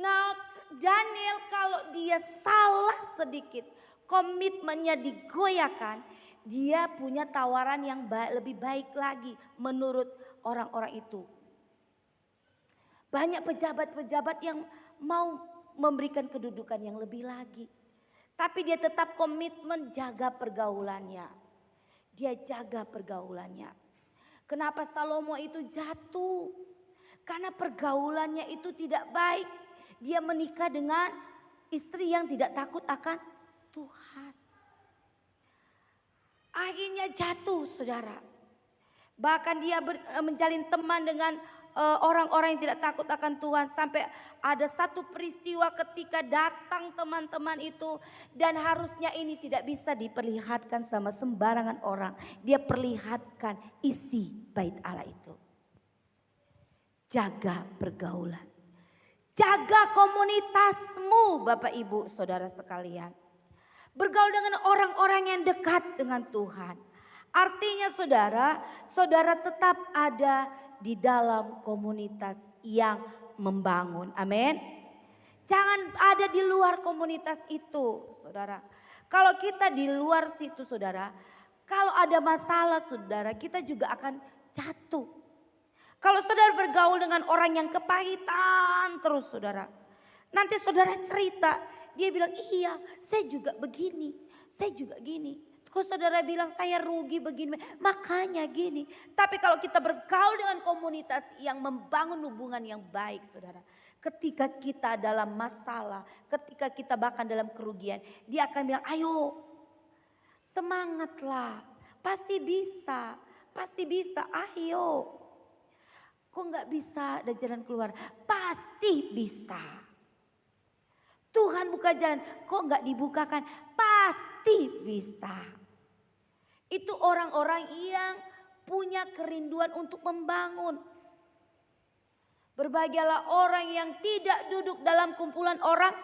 Nah, Daniel kalau dia salah sedikit, komitmennya digoyahkan, dia punya tawaran yang lebih baik lagi menurut orang-orang itu. Banyak pejabat-pejabat yang mau memberikan kedudukan yang lebih lagi. Tapi dia tetap komitmen jaga pergaulannya. Dia jaga pergaulannya. Kenapa Salomo itu jatuh? Karena pergaulannya itu tidak baik. Dia menikah dengan istri yang tidak takut akan Tuhan. Akhirnya jatuh, saudara. Bahkan dia menjalin teman dengan orang-orang yang tidak takut akan Tuhan. Sampai ada satu peristiwa ketika datang teman-teman itu. Dan harusnya ini tidak bisa diperlihatkan sama sembarangan orang. Dia perlihatkan isi bait Allah itu. Jaga pergaulan. Jaga komunitasmu, Bapak Ibu Saudara sekalian. Bergaul dengan orang-orang yang dekat dengan Tuhan. Artinya saudara tetap ada di dalam komunitas yang membangun. Amin. Jangan ada di luar komunitas itu, saudara. Kalau kita di luar situ, saudara, kalau ada masalah, saudara, kita juga akan jatuh. Kalau saudara bergaul dengan orang yang kepahitan terus, saudara, nanti saudara cerita, dia bilang, iya, saya juga begini, saya juga gini. Terus saudara bilang, saya rugi begini, makanya gini. Tapi kalau kita bergaul dengan komunitas yang membangun hubungan yang baik, saudara, ketika kita dalam masalah, ketika kita bahkan dalam kerugian, dia akan bilang, ayo semangatlah, pasti bisa, ayo. Kok nggak bisa ada jalan keluar? Pasti bisa. Tuhan buka jalan, kok nggak dibukakan? Pasti bisa. Itu orang-orang yang punya kerinduan untuk membangun. Berbahagialah orang yang tidak duduk dalam kumpulan orang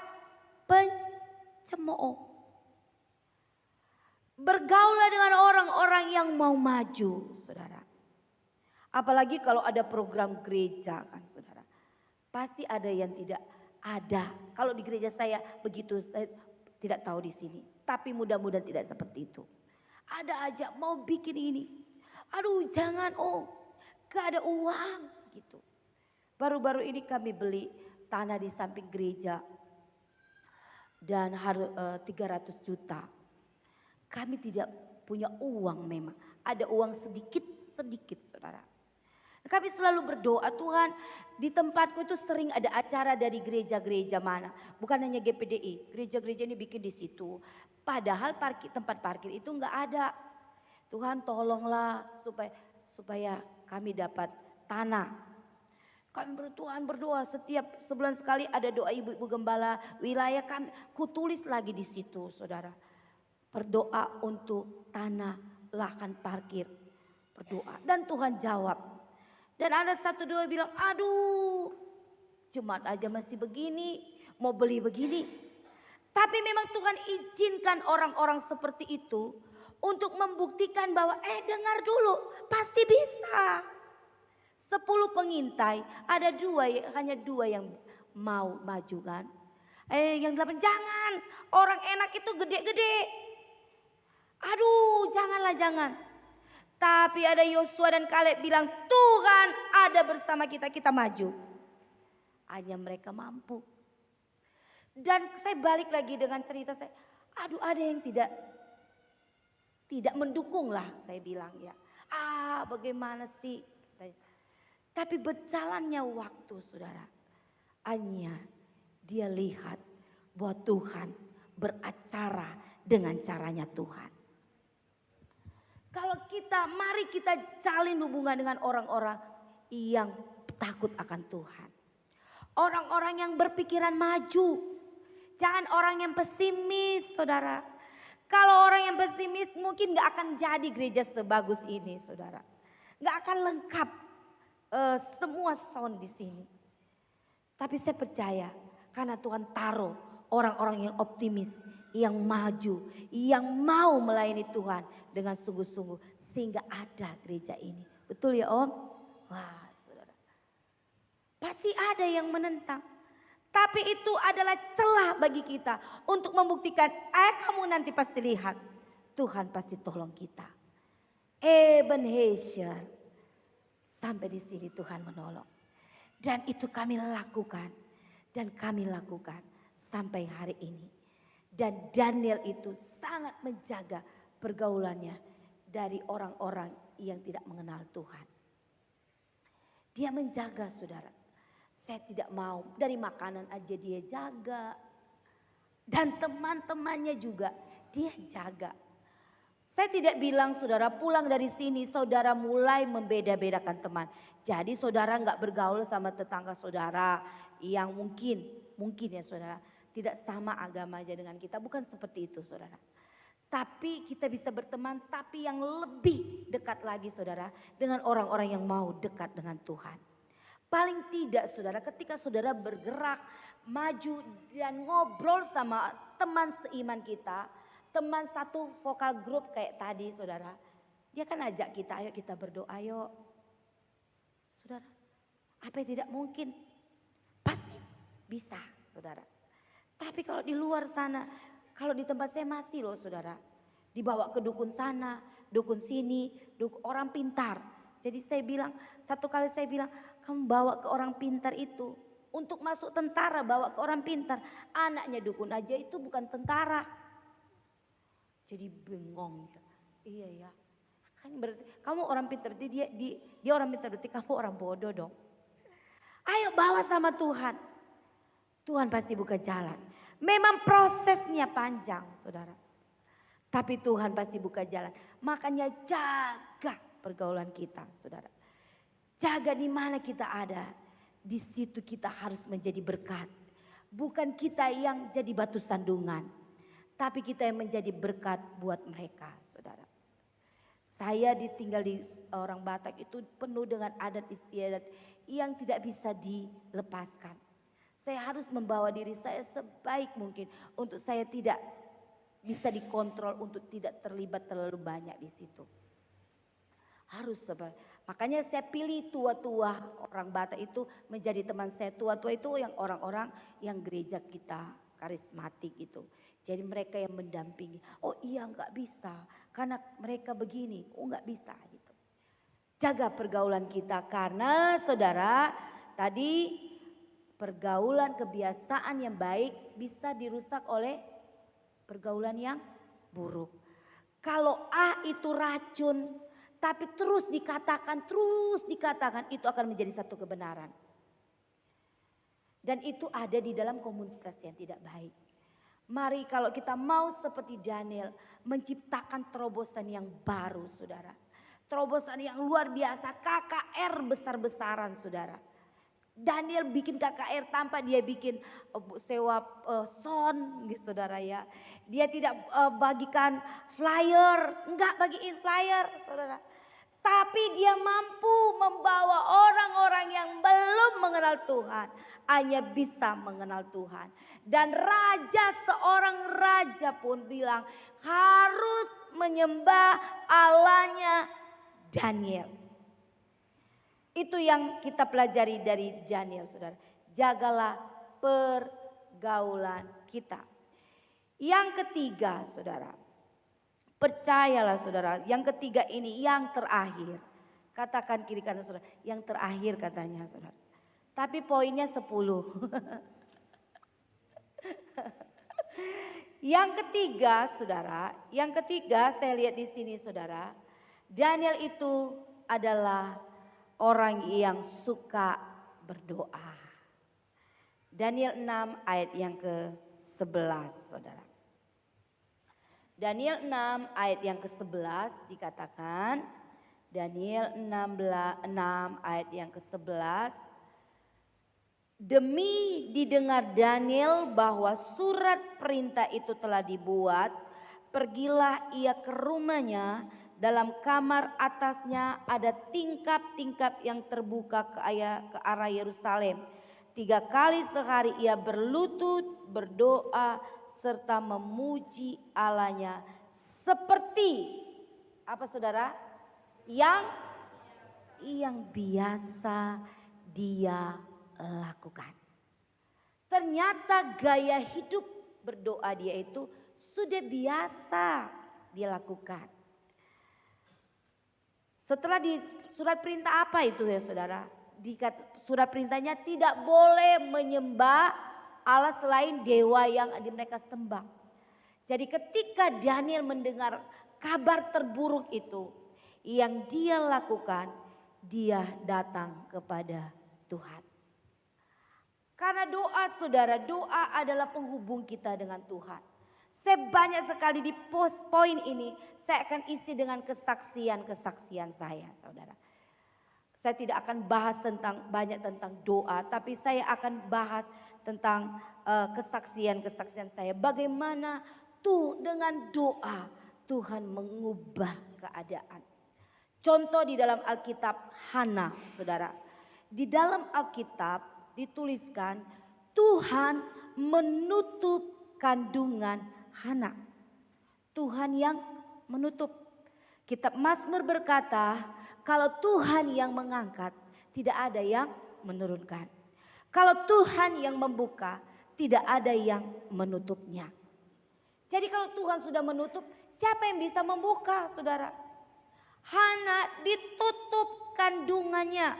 pencemooh. Bergaulah dengan orang-orang yang mau maju, saudara. Apalagi kalau ada program gereja kan, saudara. Pasti ada yang tidak ada. Kalau di gereja saya begitu, saya tidak tahu di sini. Tapi mudah-mudahan tidak seperti itu. Ada aja mau bikin ini. Aduh jangan, gak ada uang gitu. Baru-baru ini kami beli tanah di samping gereja. Dan 300 juta. Kami tidak punya uang memang. Ada uang sedikit saudara. Kami selalu berdoa, Tuhan di tempatku itu sering ada acara dari gereja-gereja mana. Bukan hanya GPDI, gereja-gereja ini bikin di situ. Padahal tempat parkir itu enggak ada. Tuhan tolonglah supaya kami dapat tanah. Kami berdoa setiap sebulan sekali ada doa ibu-ibu gembala wilayah kami. Kutulis lagi di situ saudara. Berdoa untuk tanah lahan parkir. Berdoa dan Tuhan jawab. Dan ada satu dua bilang, aduh jemaat aja masih begini, mau beli begini. Tapi memang Tuhan izinkan orang-orang seperti itu untuk membuktikan bahwa dengar dulu pasti bisa. 10 pengintai ada hanya dua yang mau maju kan. Yang 8 jangan, orang enak itu gede-gede. Aduh jangan. Tapi ada Yosua dan Kaleb bilang Tuhan ada bersama kita, kita maju. Hanya mereka mampu. Dan saya balik lagi dengan cerita saya. Aduh ada yang tidak mendukung lah saya bilang ya. Bagaimana sih. Tapi berjalannya waktu saudara. Hanya dia lihat bahwa Tuhan beracara dengan caranya Tuhan. Kalau mari kita jalin hubungan dengan orang-orang yang takut akan Tuhan. Orang-orang yang berpikiran maju. Jangan orang yang pesimis saudara. Kalau orang yang pesimis mungkin gak akan jadi gereja sebagus ini saudara. Gak akan lengkap semua sound di sini. Tapi saya percaya karena Tuhan taruh orang-orang yang optimis, yang maju, yang mau melayani Tuhan dengan sungguh-sungguh sehingga ada gereja ini. Betul ya Om? Wah saudara. Pasti ada yang menentang. Tapi itu adalah celah bagi kita untuk membuktikan, kamu nanti pasti lihat Tuhan pasti tolong kita. Ebenezer, sampai di sini Tuhan menolong. Dan itu kami lakukan dan kami lakukan sampai hari ini. Dan Daniel itu sangat menjaga pergaulannya dari orang-orang yang tidak mengenal Tuhan. Dia menjaga saudara. Saya tidak mau, dari makanan aja dia jaga. Dan teman-temannya juga dia jaga. Saya tidak bilang saudara pulang dari sini saudara mulai membeda-bedakan teman. Jadi saudara nggak bergaul sama tetangga saudara yang mungkin ya saudara tidak sama agama aja dengan kita. Bukan seperti itu saudara. Tapi kita bisa berteman tapi yang lebih dekat lagi saudara dengan orang-orang yang mau dekat dengan Tuhan. Paling tidak saudara ketika saudara bergerak maju dan ngobrol sama teman seiman kita. Teman satu vokal grup kayak tadi saudara. Dia kan ajak kita ayo kita berdoa yuk. Saudara apa yang tidak mungkin? Pasti bisa saudara. Tapi kalau di luar sana, kalau di tempat saya masih loh saudara. Dibawa ke dukun sana, dukun sini, orang pintar. Jadi saya bilang, satu kali saya bilang, kamu bawa ke orang pintar itu. Untuk masuk tentara bawa ke orang pintar. Anaknya dukun aja itu bukan tentara. Jadi bengong. Iya ya. Kan berarti, kamu orang pintar, berarti dia orang pintar, berarti kamu orang bodoh dong. Ayo bawa sama Tuhan. Tuhan pasti buka jalan. Memang prosesnya panjang saudara. Tapi Tuhan pasti buka jalan. Makanya jaga pergaulan kita saudara. Jaga di mana kita ada. Di situ kita harus menjadi berkat. Bukan kita yang jadi batu sandungan. Tapi kita yang menjadi berkat buat mereka saudara. Saya ditinggal di orang Batak itu penuh dengan adat istiadat yang tidak bisa dilepaskan. Saya harus membawa diri saya sebaik mungkin untuk saya tidak bisa dikontrol, untuk tidak terlibat terlalu banyak di situ. Harus makanya saya pilih tua-tua orang Batak itu menjadi teman saya. Tua-tua itu yang orang-orang yang gereja kita karismatik itu. Jadi mereka yang mendampingi. Oh iya nggak bisa karena mereka begini. Oh nggak bisa gitu. Jaga pergaulan kita karena saudara tadi pergaulan kebiasaan yang baik bisa dirusak oleh pergaulan yang buruk. Kalau itu racun tapi terus dikatakan itu akan menjadi satu kebenaran. Dan itu ada di dalam komunitas yang tidak baik. Mari kalau kita mau seperti Daniel menciptakan terobosan yang baru saudara. Terobosan yang luar biasa, KKR besar-besaran saudara. Daniel bikin KKR tanpa dia bikin sewa sound gitu saudara ya. Dia tidak bagikan flyer, enggak bagiin flyer saudara. Tapi dia mampu membawa orang-orang yang belum mengenal Tuhan hanya bisa mengenal Tuhan. Dan seorang raja pun bilang harus menyembah Allahnya Daniel. Itu yang kita pelajari dari Daniel saudara. Jagalah pergaulan kita. Yang ketiga saudara. Percayalah saudara. Yang ketiga ini yang terakhir. Katakan kiri kanan saudara. Yang terakhir katanya saudara. Tapi poinnya 10. Yang ketiga saudara. Yang ketiga saya lihat di sini saudara. Daniel itu adalah orang yang suka berdoa. Daniel 6 ayat yang ke-11 saudara. Daniel 6 ayat yang ke-11 dikatakan. Daniel 6 ayat yang ke-11. Demi didengar Daniel bahwa surat perintah itu telah dibuat. Pergilah ia ke rumahnya. Dalam kamar atasnya ada tingkap-tingkap yang terbuka ke arah Yerusalem. 3 kali sehari ia berlutut, berdoa, serta memuji Allahnya. Seperti, apa saudara? Yang biasa dia lakukan. Ternyata gaya hidup berdoa dia itu sudah biasa dia lakukan. Setelah di surat perintah apa itu ya saudara? Surat perintahnya tidak boleh menyembah Allah selain dewa yang mereka sembah. Jadi ketika Daniel mendengar kabar terburuk itu, yang dia lakukan, dia datang kepada Tuhan. Karena doa saudara, doa adalah penghubung kita dengan Tuhan. Saya banyak sekali di poin ini saya akan isi dengan kesaksian saya saudara. Saya tidak akan bahas banyak tentang doa, tapi saya akan bahas tentang kesaksian saya. Bagaimana dengan doa Tuhan mengubah keadaan. Contoh di dalam Alkitab Hana saudara. Di dalam Alkitab dituliskan Tuhan menutup kandungan Hana. Tuhan yang menutup. Kitab Mazmur berkata, kalau Tuhan yang mengangkat, tidak ada yang menurunkan. Kalau Tuhan yang membuka, tidak ada yang menutupnya. Jadi kalau Tuhan sudah menutup, siapa yang bisa membuka, saudara? Hana ditutup kandungannya.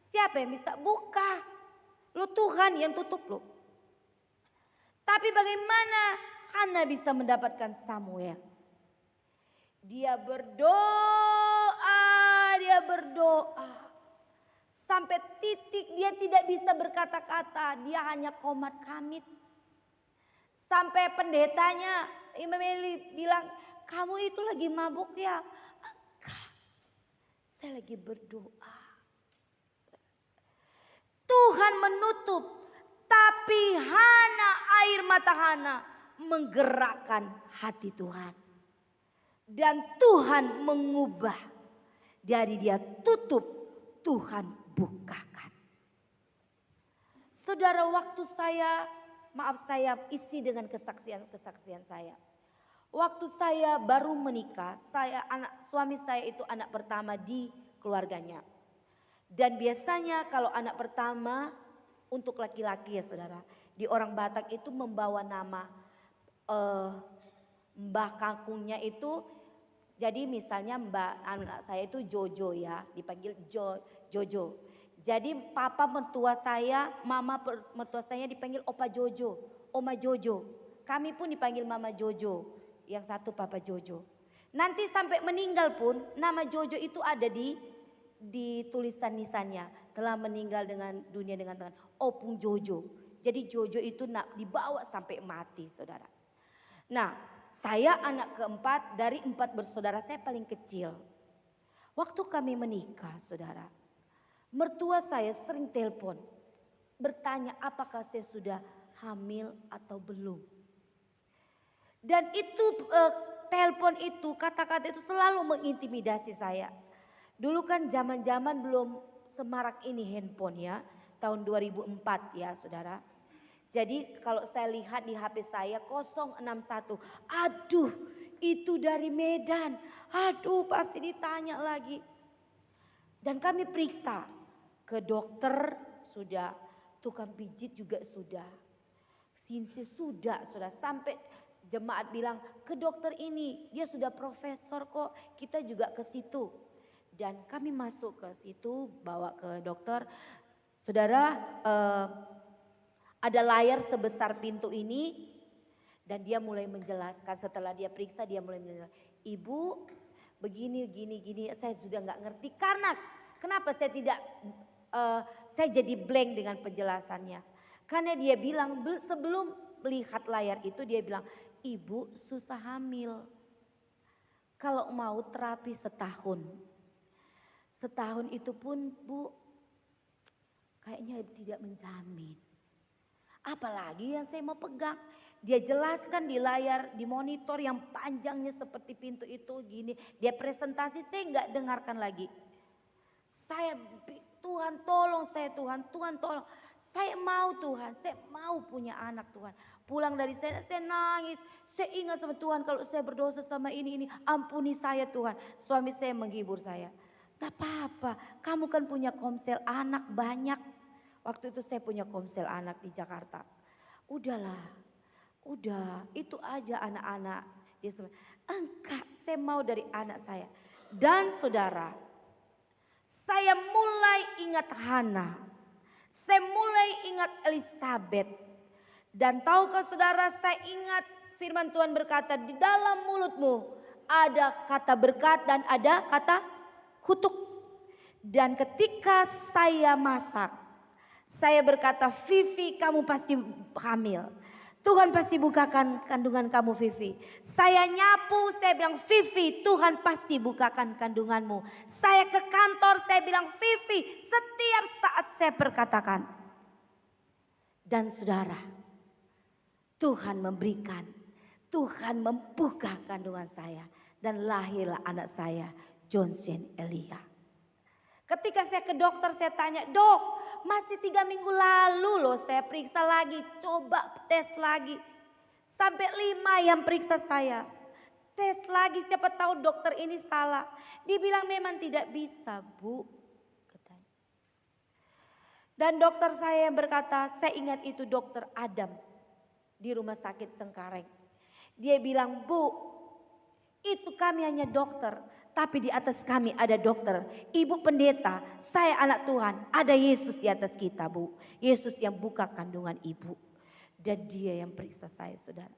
Siapa yang bisa buka? Lo Tuhan yang tutup lo. Tapi bagaimana Hana bisa mendapatkan Samuel? Dia berdoa. Sampai titik dia tidak bisa berkata-kata. Dia hanya komat kamit. Sampai pendetanya Imam Eli bilang, kamu itu lagi mabuk ya? Enggak, saya lagi berdoa. Tuhan menutup. Tapi air mata Hana menggerakkan hati Tuhan. Dan Tuhan mengubah. Dari dia tutup, Tuhan bukakan. Saudara, waktu saya isi dengan kesaksian saya. Waktu saya baru menikah, suami saya itu anak pertama di keluarganya. Dan biasanya kalau anak pertama untuk laki-laki ya saudara, di orang Batak itu membawa nama mbah kangkungnya itu. Jadi misalnya anak saya itu Jojo ya, dipanggil Jojo. Jadi papa mertua saya, mama mertua saya dipanggil Opa Jojo, Oma Jojo. Kami pun dipanggil Mama Jojo. Yang satu Papa Jojo. Nanti sampai meninggal pun nama Jojo itu ada di tulisan nisannya. Telah meninggal dengan dunia dengan Tuhan. Opung Jojo. Jadi Jojo itu dibawa sampai mati saudara. Nah, saya anak keempat dari 4 bersaudara, saya paling kecil. Waktu kami menikah saudara, mertua saya sering telepon. Bertanya apakah saya sudah hamil atau belum. Dan itu telepon itu, kata-kata itu selalu mengintimidasi saya. Dulu kan zaman-zaman belum semarak ini handphone ya, tahun 2004 ya saudara. Jadi kalau saya lihat di HP saya 061, aduh itu dari Medan, aduh pasti ditanya lagi. Dan kami periksa ke dokter sudah, tukang pijit juga sudah, sinsi sudah sampai jemaat bilang ke dokter ini, dia sudah profesor kok, kita juga ke situ. Dan kami masuk ke situ, bawa ke dokter. Saudara, ada layar sebesar pintu ini. Dan dia mulai menjelaskan, setelah dia periksa dia mulai menjelaskan. Ibu begini, gini, saya sudah gak ngerti. Karena kenapa saya tidak, saya jadi blank dengan penjelasannya. Karena dia bilang sebelum melihat layar itu dia bilang, ibu susah hamil. Kalau mau terapi setahun. Setahun itu pun bu kayaknya tidak menjamin. Apalagi yang saya mau pegang. Dia jelaskan di layar, di monitor yang panjangnya seperti pintu itu gini. Dia presentasi, saya nggak dengarkan lagi. Saya, Tuhan tolong saya Tuhan tolong. Saya mau Tuhan, saya mau punya anak Tuhan. Pulang dari saya nangis. Saya ingat sama Tuhan kalau saya berdosa sama ini. Ampuni saya Tuhan. Suami saya menghibur saya. Gak apa-apa, kamu kan punya komsel anak banyak. Waktu itu saya punya komsel anak di Jakarta. Udahlah, udah itu aja anak-anak. Dia semua, enggak saya mau dari anak saya. Dan saudara, saya mulai ingat Hana. Saya mulai ingat Elizabeth. Dan tahukah saudara, saya ingat firman Tuhan berkata, di dalam mulutmu ada kata berkat dan ada kata kutuk. Dan ketika saya masak, saya berkata, Vivi kamu pasti hamil. Tuhan pasti bukakan kandungan kamu Vivi. Saya nyapu, saya bilang Vivi Tuhan pasti bukakan kandunganmu. Saya ke kantor, saya bilang Vivi setiap saat saya perkatakan. Dan saudara, Tuhan memberikan, Tuhan membuka kandungan saya. Dan lahirlah anak saya, Johnson Elia. Ketika saya ke dokter saya tanya, dok masih 3 minggu lalu loh saya periksa lagi, coba tes lagi. Sampai 5 yang periksa saya. Tes lagi siapa tahu dokter ini salah. Dibilang memang tidak bisa bu. Katanya. Dan dokter saya yang berkata, saya ingat itu dokter Adam di rumah sakit Cengkareng. Dia bilang, bu itu kami hanya dokter. Tapi di atas kami ada dokter, ibu pendeta, saya anak Tuhan, ada Yesus di atas kita bu. Yesus yang buka kandungan ibu. Dan dia yang periksa saya saudara.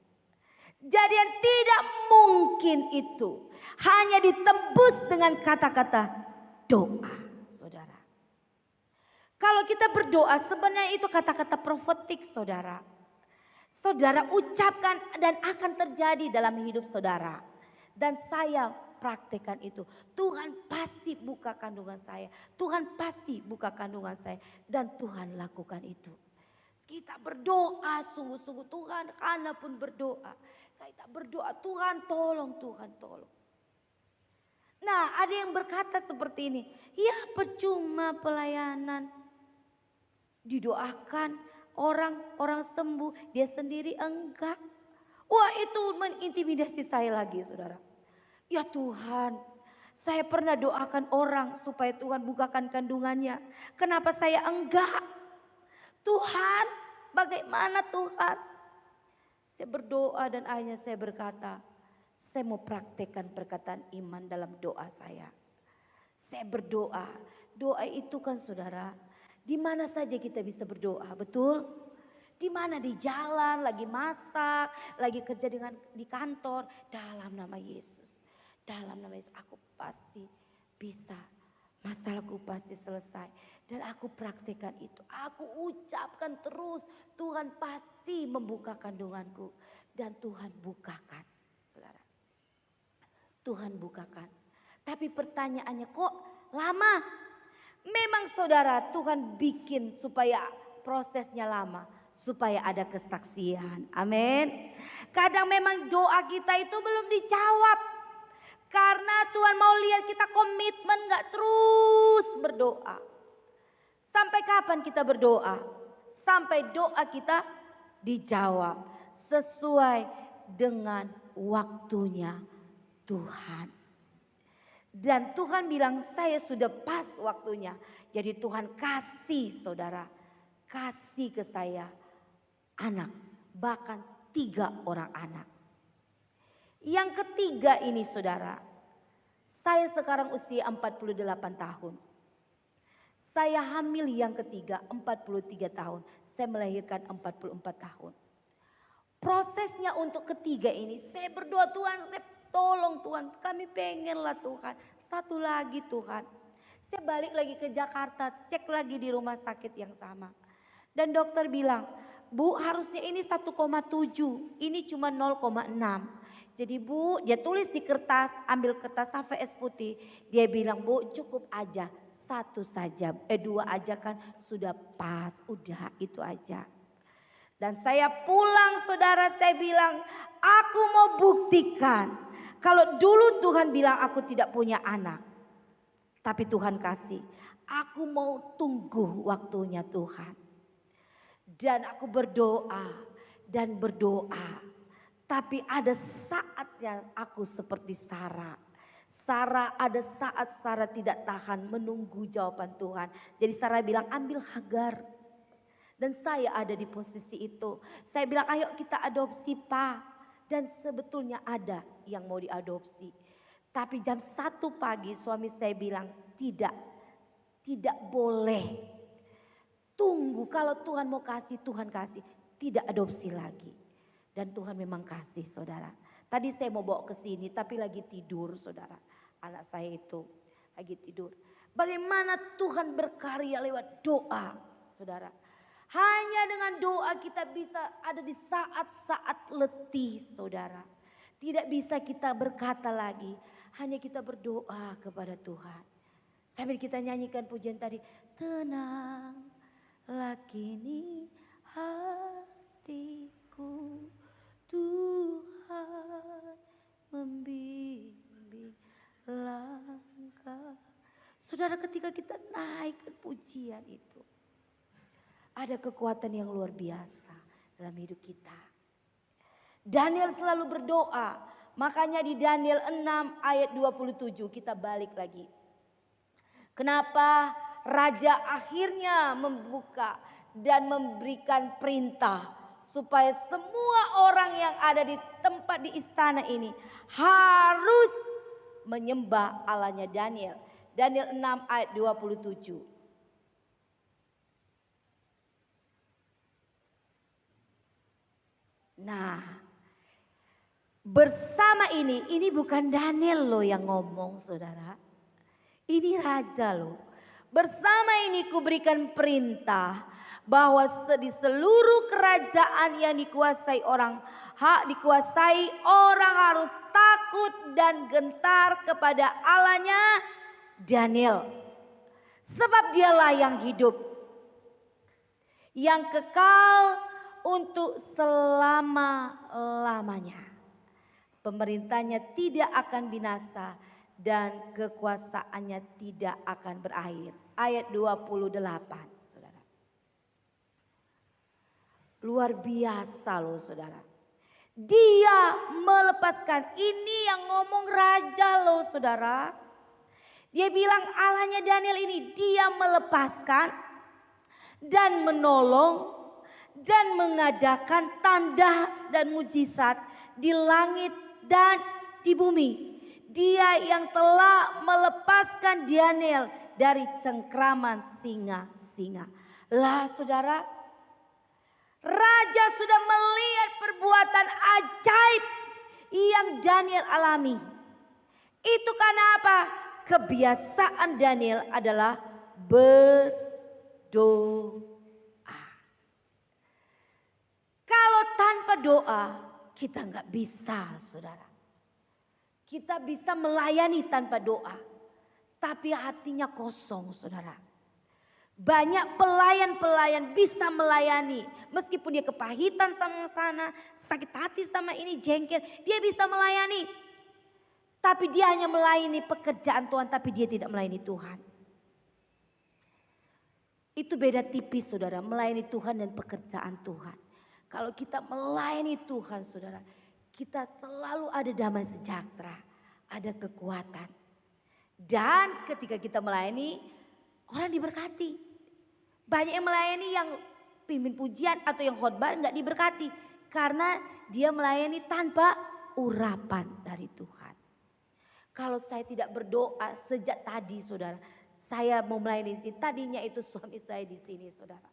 Jadi yang tidak mungkin itu hanya ditembus dengan kata-kata doa saudara. Kalau kita berdoa sebenarnya itu kata-kata profetik saudara. Saudara ucapkan dan akan terjadi dalam hidup saudara. Dan saya praktekkan itu. Tuhan pasti buka kandungan saya. Tuhan pasti buka kandungan saya. Dan Tuhan lakukan itu. Kita berdoa sungguh-sungguh. Tuhan, Hana pun berdoa. Kita berdoa, Tuhan tolong, Tuhan tolong. Nah, ada yang berkata seperti ini, ya percuma pelayanan. Didoakan orang sembuh, dia sendiri enggak. Wah, itu mengintimidasi saya lagi, saudara. Ya Tuhan, saya pernah doakan orang supaya Tuhan bukakan kandungannya. Kenapa saya enggak? Tuhan, bagaimana Tuhan? Saya berdoa dan akhirnya saya berkata, saya mau praktekkan perkataan iman dalam doa saya. Saya berdoa, doa itu kan saudara, di mana saja kita bisa berdoa, betul? Di mana, di jalan, lagi masak, lagi kerja di kantor, dalam nama Yesus. Dalam nama Yesus aku pasti bisa. Masalahku pasti selesai. Dan aku praktekkan itu. Aku ucapkan terus. Tuhan pasti membuka kandunganku. Dan Tuhan bukakan. Saudara. Tuhan bukakan. Tapi pertanyaannya kok lama? Memang saudara, Tuhan bikin supaya prosesnya lama. Supaya ada kesaksian. Amin. Kadang memang doa kita itu belum dijawab. Karena Tuhan mau lihat kita komitmen gak terus berdoa. Sampai kapan kita berdoa? Sampai doa kita dijawab. Sesuai dengan waktunya Tuhan. Dan Tuhan bilang saya sudah pas waktunya. Jadi Tuhan kasih saudara. Kasih ke saya anak. Bahkan 3 orang anak. Yang ketiga ini saudara, saya sekarang usia 48 tahun. Saya hamil yang ketiga 43 tahun. Saya melahirkan 44 tahun. Prosesnya untuk ketiga ini saya berdoa Tuhan, saya tolong Tuhan, kami pengenlah Tuhan. Satu lagi Tuhan. Saya balik lagi ke Jakarta, cek lagi di rumah sakit yang sama. Dan dokter bilang, Bu harusnya ini 1,7, ini cuma 0,6. Jadi Bu, dia tulis di kertas, ambil kertas HVS putih. Dia bilang, Bu cukup aja, 1 saja, 2 aja kan sudah pas, udah itu aja. Dan saya pulang saudara, saya bilang, aku mau buktikan. Kalau dulu Tuhan bilang aku tidak punya anak. Tapi Tuhan kasih, aku mau tunggu waktunya Tuhan. Dan aku berdoa dan berdoa. Tapi ada saatnya aku seperti Sarah. Sarah ada saat Sarah tidak tahan menunggu jawaban Tuhan. Jadi Sarah bilang ambil Hagar. Dan saya ada di posisi itu. Saya bilang ayo kita adopsi Pak. Dan sebetulnya ada yang mau diadopsi. Tapi jam 1 pagi suami saya bilang tidak. Tidak boleh. Tunggu kalau Tuhan mau kasih, Tuhan kasih. Tidak adopsi lagi. Dan Tuhan memang kasih saudara. Tadi saya mau bawa ke sini tapi lagi tidur saudara. Anak saya itu lagi tidur. Bagaimana Tuhan berkarya lewat doa saudara. Hanya dengan doa kita bisa ada di saat-saat letih saudara. Tidak bisa kita berkata lagi. Hanya kita berdoa kepada Tuhan. Sambil kita nyanyikan pujian tadi. Tenanglah kini hatiku. Tuhan membimbing langkah. Saudara ketika kita naikkan pujian itu. Ada kekuatan yang luar biasa dalam hidup kita. Daniel selalu berdoa. Makanya di Daniel 6 ayat 27 kita balik lagi. Kenapa raja akhirnya membuka dan memberikan perintah. Supaya semua orang yang ada di tempat di istana ini harus menyembah Allahnya Daniel. Daniel 6 ayat 27. Nah, bersama ini bukan Daniel loh yang ngomong saudara. Ini raja loh. Bersama ini kuberikan perintah bahwa di seluruh kerajaan yang dikuasai orang harus takut dan gentar kepada Allahnya Daniel. Sebab dialah yang hidup, yang kekal untuk selama-lamanya. Pemerintahnya tidak akan binasa dan kekuasaannya tidak akan berakhir. Ayat 28, saudara. Luar biasa loh saudara. Dia melepaskan, ini yang ngomong raja loh saudara. Dia bilang Allahnya Daniel ini, dia melepaskan dan menolong dan mengadakan tanda dan mujizat di langit dan di bumi. Dia yang telah melepaskan Daniel dari cengkraman singa-singa. Lah saudara, raja sudah melihat perbuatan ajaib yang Daniel alami. Itu karena apa? Kebiasaan Daniel adalah berdoa. Kalau tanpa doa kita nggak bisa saudara. Kita bisa melayani tanpa doa, tapi hatinya kosong saudara. Banyak pelayan-pelayan bisa melayani, meskipun dia kepahitan sama sana, sakit hati sama ini, jengkel, dia bisa melayani. Tapi dia hanya melayani pekerjaan Tuhan, tapi dia tidak melayani Tuhan. Itu beda tipis saudara, melayani Tuhan dan pekerjaan Tuhan. Kalau kita melayani Tuhan saudara, kita selalu ada damai sejahtera, ada kekuatan. Dan ketika kita melayani, orang diberkati. Banyak yang melayani yang pimpin pujian atau yang khotbah nggak diberkati. Karena dia melayani tanpa urapan dari Tuhan. Kalau saya tidak berdoa sejak tadi saudara, saya mau melayani di sini. Tadinya itu suami saya di sini saudara.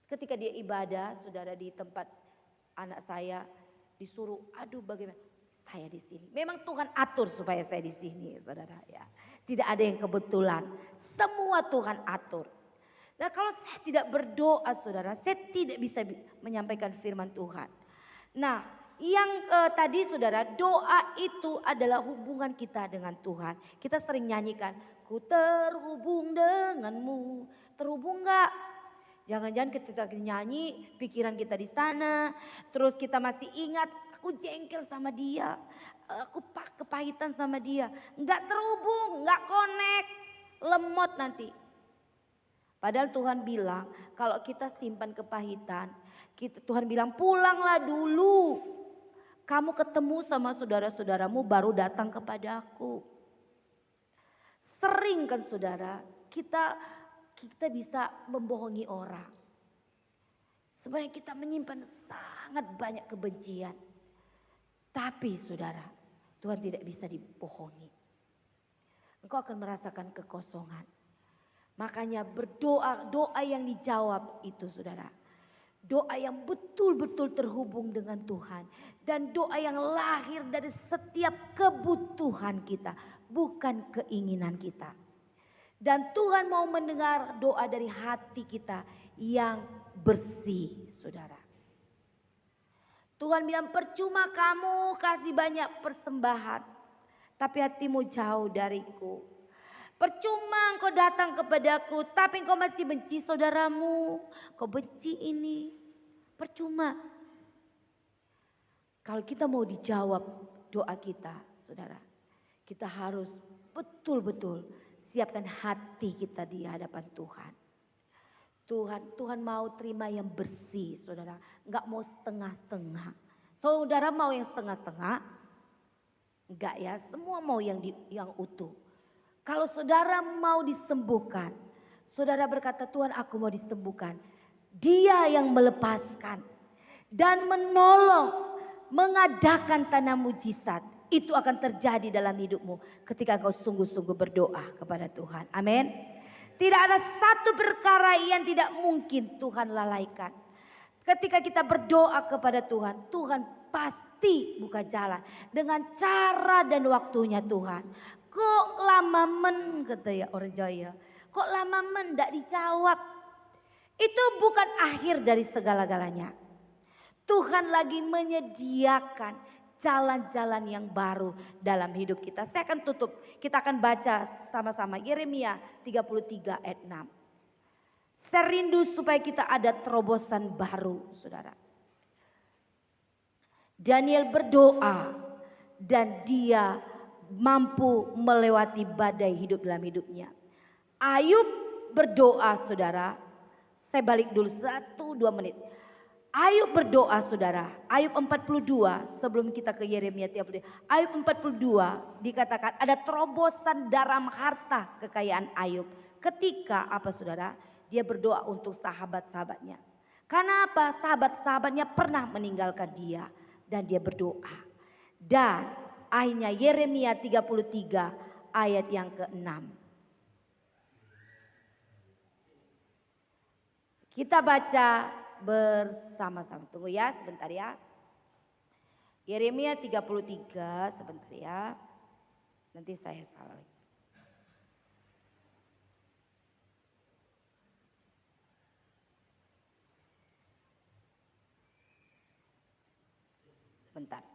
Ketika dia ibadah saudara di tempat anak saya disuruh, aduh bagaimana saya di sini. Memang Tuhan atur supaya saya di sini saudara ya. Tidak ada yang kebetulan, semua Tuhan atur. Nah kalau saya tidak berdoa saudara, saya tidak bisa menyampaikan firman Tuhan. Nah yang tadi saudara, doa itu adalah hubungan kita dengan Tuhan. Kita sering nyanyikan, ku terhubung denganmu. Terhubung gak? Jangan-jangan ketika kita nyanyi, pikiran kita di sana. Terus kita masih ingat, aku jengkel sama dia. Aku kepahitan sama dia. Enggak terhubung, enggak connect. Lemot nanti. Padahal Tuhan bilang, kalau kita simpan kepahitan, Tuhan bilang pulanglah dulu. Kamu ketemu sama saudara-saudaramu baru datang kepada aku. Sering kan saudara, kita bisa membohongi orang. Sebenarnya kita menyimpan sangat banyak kebencian. Tapi saudara, Tuhan tidak bisa dibohongi. Engkau akan merasakan kekosongan. Makanya berdoa, doa yang dijawab itu saudara. Doa yang betul-betul terhubung dengan Tuhan. Dan doa yang lahir dari setiap kebutuhan kita. Bukan keinginan kita. Dan Tuhan mau mendengar doa dari hati kita yang bersih saudara. Tuhan bilang percuma kamu kasih banyak persembahan. Tapi hatimu jauh dariku. Percuma engkau datang kepadaku tapi engkau masih benci saudaramu. Kau benci ini. Percuma. Kalau kita mau dijawab doa kita saudara. Kita harus betul-betul siapkan hati kita di hadapan Tuhan. Tuhan mau terima yang bersih saudara. Enggak mau setengah-setengah. Saudara mau yang setengah-setengah? Enggak ya, semua mau yang utuh. Kalau saudara mau disembuhkan, saudara berkata Tuhan aku mau disembuhkan. Dia yang melepaskan dan menolong, mengadakan tanda mujizat. Itu akan terjadi dalam hidupmu ketika engkau sungguh-sungguh berdoa kepada Tuhan. Amin. Tidak ada satu perkara yang tidak mungkin Tuhan lalaikan. Ketika kita berdoa kepada Tuhan, Tuhan pasti buka jalan dengan cara dan waktunya Tuhan. Kok lama kata ya orang Jaya. Kok lama tidak dijawab. Itu bukan akhir dari segala-galanya. Tuhan lagi menyediakan jalan-jalan yang baru dalam hidup kita. Saya akan tutup. Kita akan baca sama-sama Yeremia 33 ayat 6. Saya rindu supaya kita ada terobosan baru, saudara. Daniel berdoa dan dia mampu melewati badai hidup dalam hidupnya. Ayub berdoa saudara. Saya balik dulu 1-2 menit. Ayub berdoa saudara. Ayub 42 sebelum kita ke Yeremia 30. Ayub 42 dikatakan ada terobosan dalam harta kekayaan Ayub. Ketika apa saudara? Dia berdoa untuk sahabat-sahabatnya. Karena apa? Sahabat-sahabatnya pernah meninggalkan dia. Dan dia berdoa. Dan akhirnya Yeremia 33 ayat yang ke-6. Kita baca bersama-sama. Tunggu ya sebentar ya. Yeremia 33 sebentar ya. Nanti saya salah lagi. Sebentar.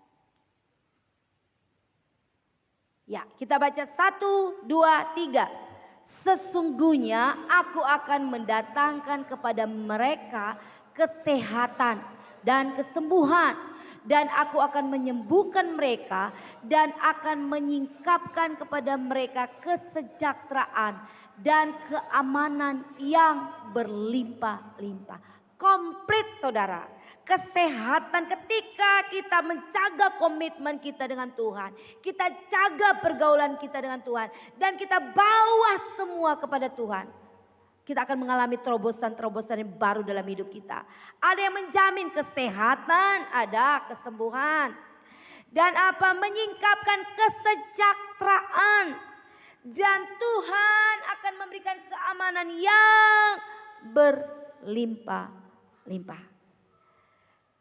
Ya, kita baca 1, 2, 3. Sesungguhnya aku akan mendatangkan kepada mereka kesehatan dan kesembuhan. Dan aku akan menyembuhkan mereka dan akan menyingkapkan kepada mereka kesejahteraan dan keamanan yang berlimpah-limpah. Komplit saudara. Kesehatan ketika kita menjaga komitmen kita dengan Tuhan. Kita jaga pergaulan kita dengan Tuhan. Dan kita bawa semua kepada Tuhan. Kita akan mengalami terobosan-terobosan yang baru dalam hidup kita. Ada yang menjamin kesehatan, ada kesembuhan. Dan apa? Menyingkapkan kesejahteraan. Dan Tuhan akan memberikan keamanan yang berlimpah-limpah.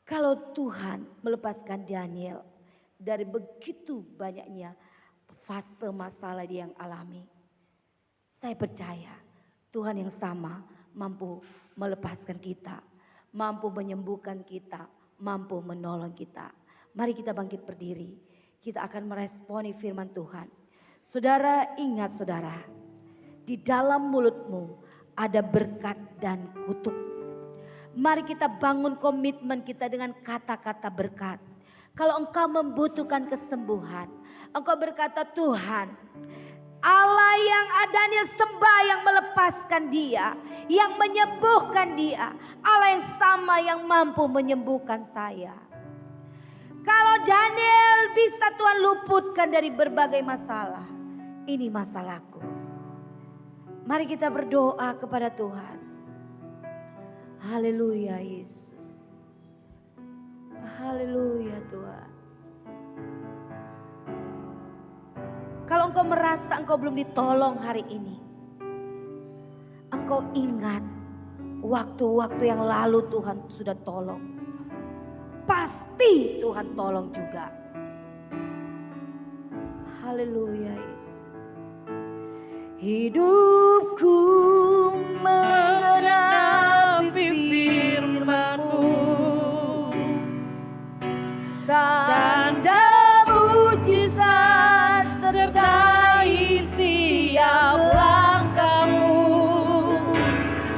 Kalau Tuhan melepaskan Daniel dari begitu banyaknya fase masalah dia yang alami, saya percaya Tuhan yang sama mampu melepaskan kita, mampu menyembuhkan kita, mampu menolong kita. Mari kita bangkit berdiri, kita akan meresponi firman Tuhan. Saudara ingat saudara, di dalam mulutmu ada berkat dan kutuk. Mari kita bangun komitmen kita dengan kata-kata berkat. Kalau engkau membutuhkan kesembuhan, engkau berkata, Tuhan, Allah yang Daniel sembah yang melepaskan dia, yang menyembuhkan dia, Allah yang sama yang mampu menyembuhkan saya. Kalau Daniel bisa Tuhan luputkan dari berbagai masalah, ini masalahku. Mari kita berdoa kepada Tuhan. Haleluya Yesus. Haleluya Tuhan. Kalau engkau merasa engkau belum ditolong hari ini, engkau ingat waktu-waktu yang lalu Tuhan sudah tolong. Pasti Tuhan tolong juga. Haleluya Yesus. Hidupku mengenapi firman-Mu, tanda mujizat sertai tiap langkahmu.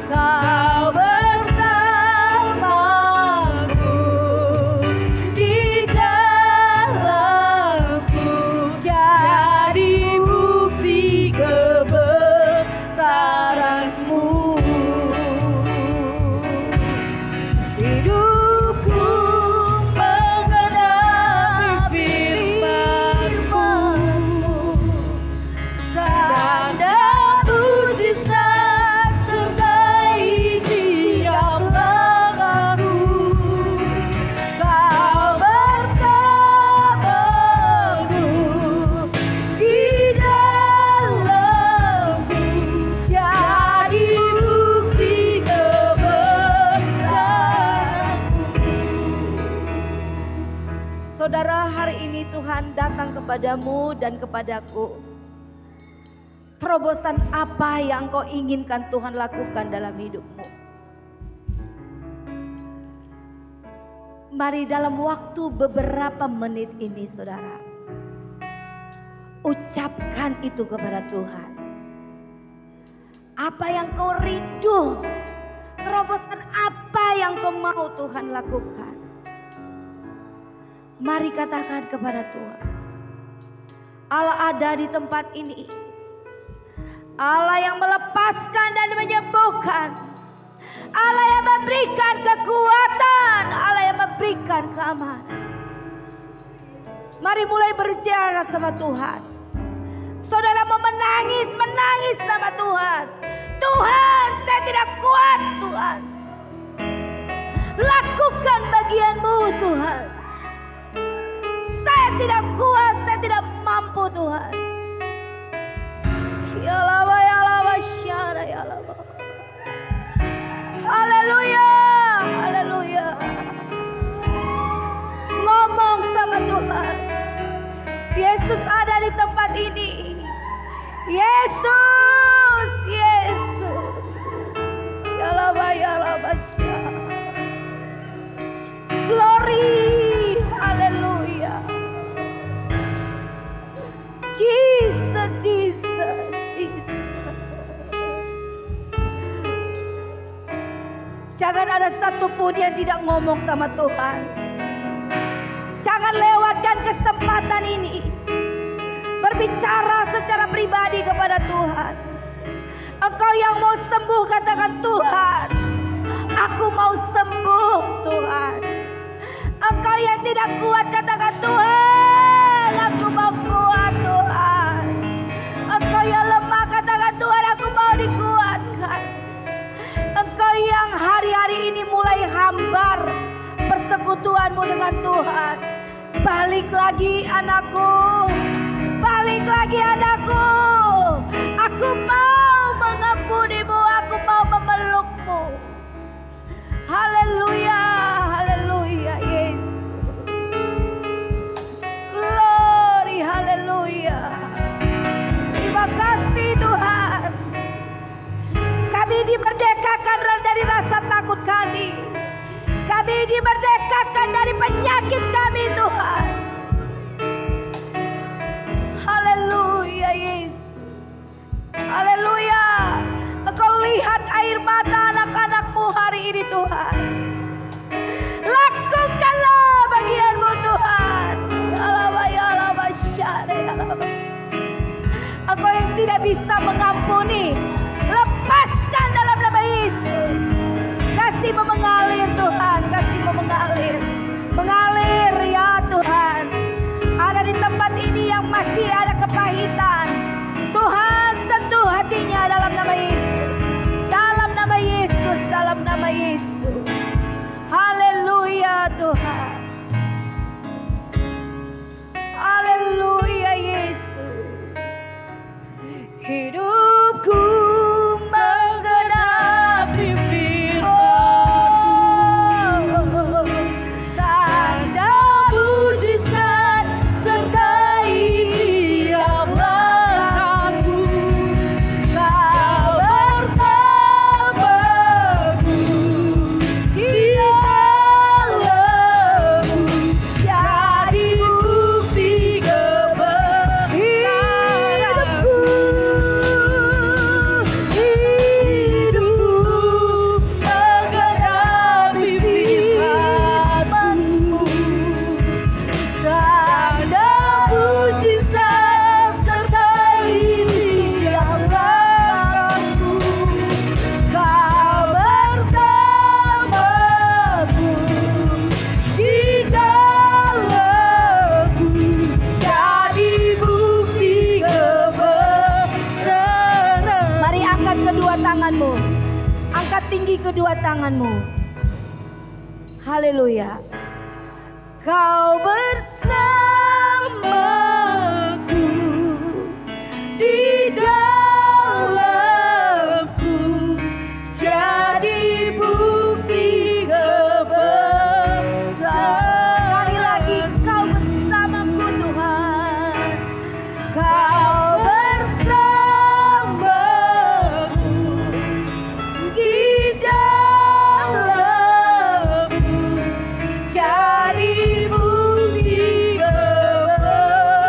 Kau bersamaku di dalamku, jadi bukti kebesaran-Mu. Hidupku mengenapi firman-Mu, tanda mujizat sertai tiap langkahku. Kau bersamaku di dalamku, jadi bukti kebesaran-Mu. Saudara, hari ini Tuhan datang kepadamu dan kepadaku. Terobosan apa yang kau inginkan Tuhan lakukan dalam hidupmu? Mari dalam waktu beberapa menit ini saudara, ucapkan itu kepada Tuhan. Apa yang kau rindu? Terobosan apa yang kau mau Tuhan lakukan? Mari katakan kepada Tuhan. Allah ada di tempat ini. Allah yang melepaskan dan menyembuhkan. Allah yang memberikan kekuatan. Allah yang memberikan keamanan. Mari mulai berbicara sama Tuhan. Saudara mau menangis sama Tuhan. Tuhan, saya tidak kuat Tuhan. Lakukan bagianmu Tuhan. Saya tidak kuat, saya tidak mampu Tuhan. Ya Allah, ya Allah, syara ya Allah. Haleluya, haleluya. Ngomong sama Tuhan. Yesus ada di tempat ini. Yesus, Yesus. Ya Allah, ya Allah, syara. Glory, haleluya. Jesus, Jesus, Jesus. Jangan ada satupun yang tidak ngomong sama Tuhan. Jangan lewatkan kesempatan ini. Berbicara secara pribadi kepada Tuhan. Engkau yang mau sembuh katakan Tuhan. Aku mau sembuh Tuhan. Engkau yang tidak kuat katakan Tuhan. Aku mau kuat Tuhan. Engkau yang lemah katakan Tuhan. Aku mau dikuatkan. Engkau yang hari-hari ini mulai hambar persekutuanmu dengan Tuhan. Balik lagi anakku. Balik lagi anakku. Aku mau mengampunimu. Aku mau memelukmu. Haleluya, haleluya Yesus. Glory, haleluya. Terima kasih Tuhan. Kami dimerdekakan dari rasa takut kami. Kami dimerdekakan dari penyakit kami Tuhan. Haleluya Yesus. Haleluya. Engkau lihat air mata anak-anakmu hari ini Tuhan. Lakukanlah bagianmu Tuhan. Ya Allah, ya Allah, syara ya Allah. Engkau yang tidak bisa mengampuni, lepaskan dalam nama Yesus. Kasih-Mu mengalir Tuhan, kasih-Mu mengalir. Mengalir ya Tuhan. Ada di tempat ini yang masih ada kepahitan. Tuhan sentuh hatinya dalam nama Yesus. Dalam nama Yesus, dalam nama Yesus. Haleluya Tuhan. Haleluya Yesus. Hidupku menggenapi firman-Mu. Tanda mujizat sertai tiap langkahku. Kau bersamaku di dalamku. Jadi bukti kebenaranku. Hidup menggenapi firman-Mu. Tanda mujizat sertai tiap langkahku. Kau bersamaku di dalamku. Jadi bukti kebesaran. Mari angkat kedua tanganmu. Angkat tinggi kedua tanganmu. Haleluya. Kau bersamaku di dalamku. Jadi bukti kebesaran. Sekali lagi kau bersamaku Tuhan. Kau bersamaku di dalamku. Jadi bukti kebesaran.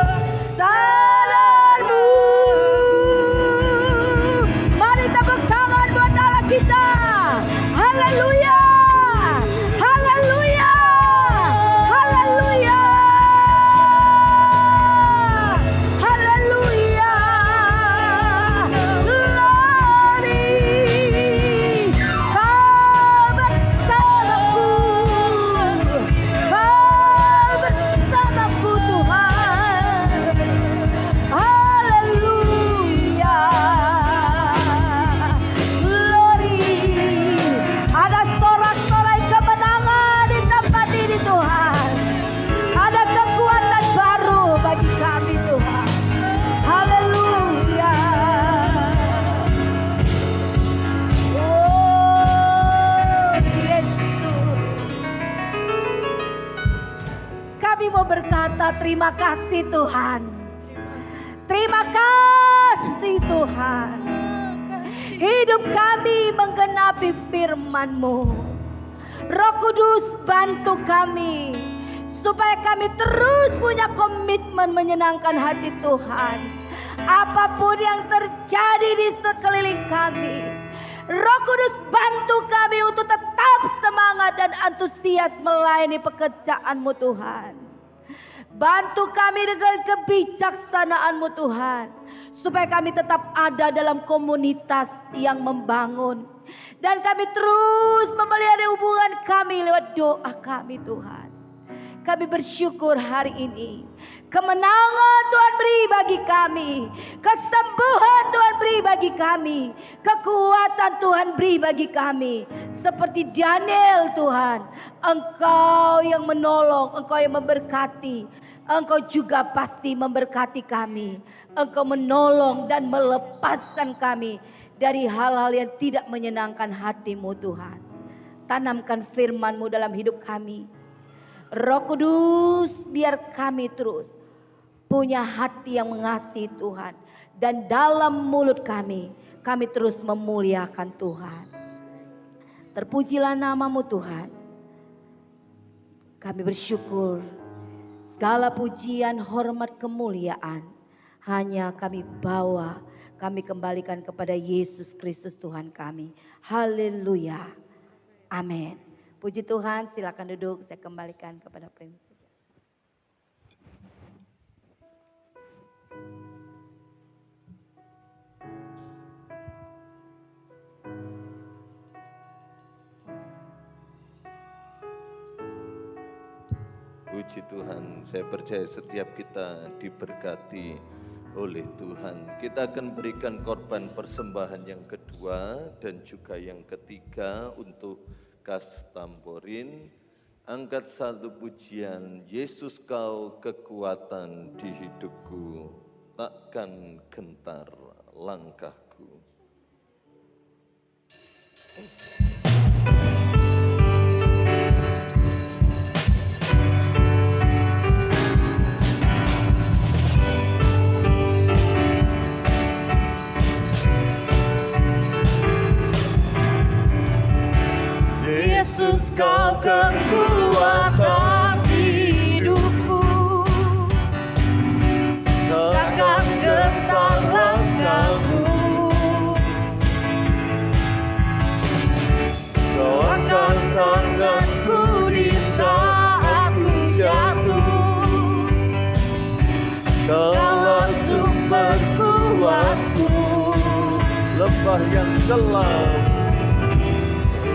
terima kasih Tuhan. Terima kasih Tuhan. Hidup kami menggenapi firman-Mu. Roh Kudus, bantu kami supaya kami terus punya komitmen menyenangkan hati Tuhan. Apapun yang terjadi di sekeliling kami, Roh Kudus bantu kami untuk tetap semangat dan antusias melayani pekerjaan-Mu Tuhan. Bantu kami dengan kebijaksanaan-Mu Tuhan, supaya kami tetap ada dalam komunitas yang membangun. Dan kami terus memelihara hubungan kami lewat doa kami Tuhan. Kami bersyukur hari ini. Kemenangan Tuhan beri bagi kami. Kesembuhan Tuhan beri bagi kami. Kekuatan Tuhan beri bagi kami. Seperti Daniel Tuhan. Engkau yang menolong, Engkau yang memberkati. Engkau juga pasti memberkati kami. Engkau menolong dan melepaskan kami dari hal-hal yang tidak menyenangkan hati-Mu Tuhan. Tanamkan firman-Mu dalam hidup kami. Roh Kudus, biar kami terus punya hati yang mengasihi Tuhan. Dan dalam mulut kami terus memuliakan Tuhan. Terpujilah nama-Mu Tuhan. Kami bersyukur. Segala pujian, hormat, kemuliaan hanya kami bawa, kami kembalikan kepada Yesus Kristus Tuhan kami. Haleluya. Amin. Puji Tuhan, silakan duduk, saya kembalikan kepada pemimpin. Puji Tuhan, saya percaya setiap kita diberkati oleh Tuhan. Kita akan berikan korban persembahan yang kedua dan juga yang ketiga untuk kas tamborin. Angkat satu pujian, Yesus Kau kekuatan di hidupku, takkan gentar langkahku. Yesus Kau kekuatan hidupku, takkan gentar langkahku. Kau angkat tanganku di saat ku jatuh, Kaulah sumber kuatku. Lembah yang gelap,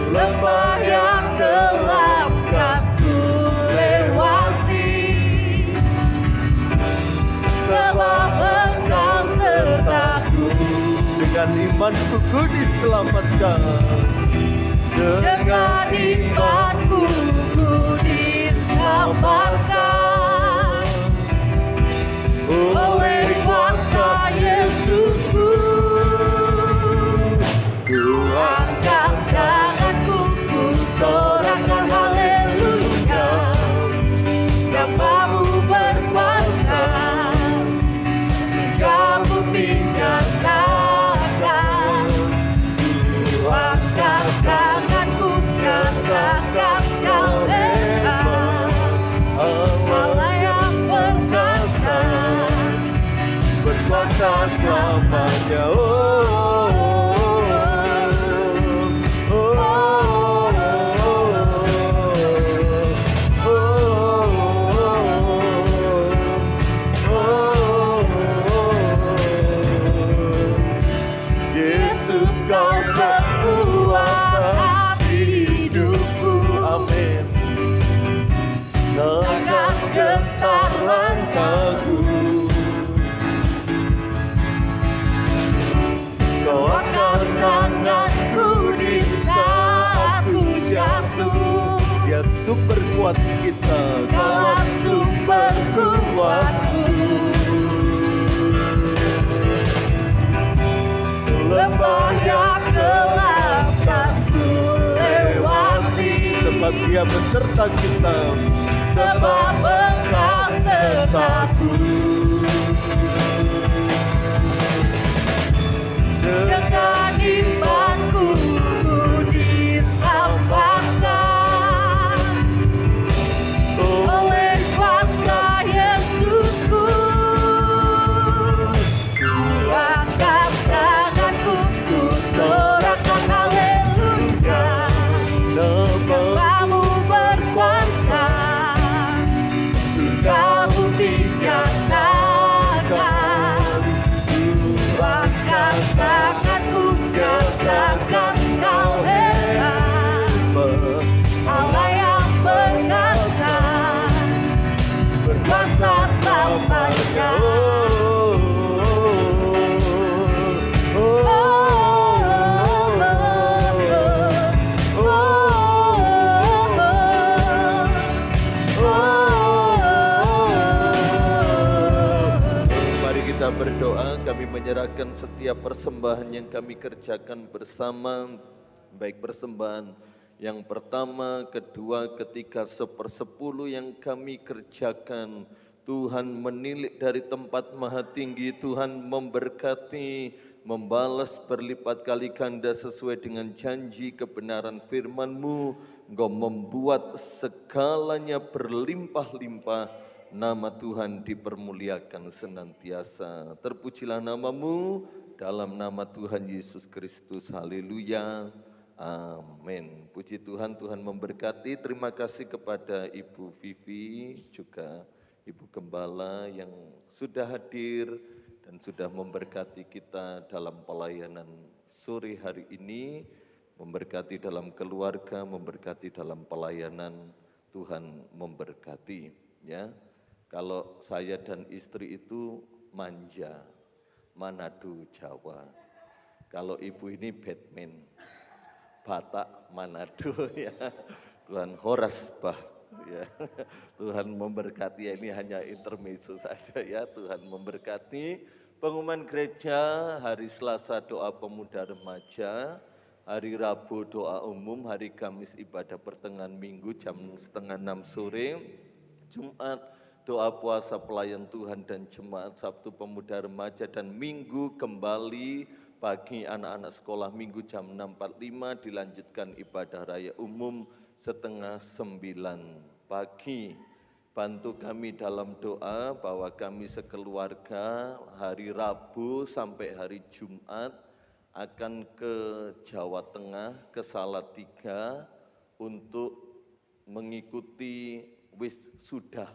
Lembah yang gelap kan ku lewati, sebab Engkau sertaku. dengan imanku ku diselamatkan. Dengan imanku ku diselamatkan oleh kuasa Yesusku. Ku angkat tanganku, ku sorakan haleluya. Namamu berkuasa, sehingga bumi nyatakan. Ku angkat tanganku, katakan Kau hebat, Allah yang perkasa, Berkuasa selamanya. Yesus Kau kekuatan hidupku. Amin. Takkan gentar langkahku. Kau angkat tanganku di saat ku jatuh. Dia sumber kuat kita, Kaulah sumber kuatku. Lembah yang gelap kan ku lewati, sebab Dia beserta kita. sebab Engkau sertaku. mataku. Dengan imanku ku diselamatkan oleh kuasa Yesusku. Ku angkat tanganku, ku sorakan haleluya. Namamu berkuasa, sudah buktikan akan. Ku angkat tanganku, katakan kau hebat, Allah yang perkasa, berkuasa selamanya. Mari kita berdoa, kami menyerahkan setiap persembahan yang kami kerjakan bersama, baik persembahan yang pertama, kedua, ketiga, 1/10 yang kami kerjakan. Tuhan menilik dari tempat maha tinggi, Tuhan memberkati, membalas berlipat kali ganda sesuai dengan janji kebenaran firman-Mu. Engkau membuat segalanya berlimpah-limpah. Nama Tuhan dipermuliakan senantiasa. Terpujilah nama-Mu dalam nama Tuhan Yesus Kristus. Haleluya. Amin. Puji Tuhan, Tuhan memberkati. Terima kasih kepada Ibu Vivi, juga Ibu Gembala yang sudah hadir dan sudah memberkati kita dalam pelayanan sore hari ini, memberkati dalam keluarga, memberkati dalam pelayanan. Tuhan memberkati, ya. Kalau saya dan istri itu manja, Manado, Jawa. Kalau ibu ini Batman, Batak, Manado, ya. Tuhan Horas Bah, ya. Tuhan memberkati, ini hanya intermezzo saja, ya. Tuhan memberkati. Pengumuman gereja hari Selasa doa pemuda remaja, hari Rabu doa umum, hari Kamis ibadah pertengahan minggu jam 5:30 sore, Jumat doa puasa pelayan Tuhan dan jemaat, Sabtu pemuda remaja, dan Minggu kembali pagi anak-anak sekolah minggu jam 6.45, dilanjutkan ibadah raya umum 8:30 pagi. Bantu kami dalam doa bahwa kami sekeluarga hari Rabu sampai hari Jumat akan ke Jawa Tengah, ke Salatiga untuk mengikuti wisuda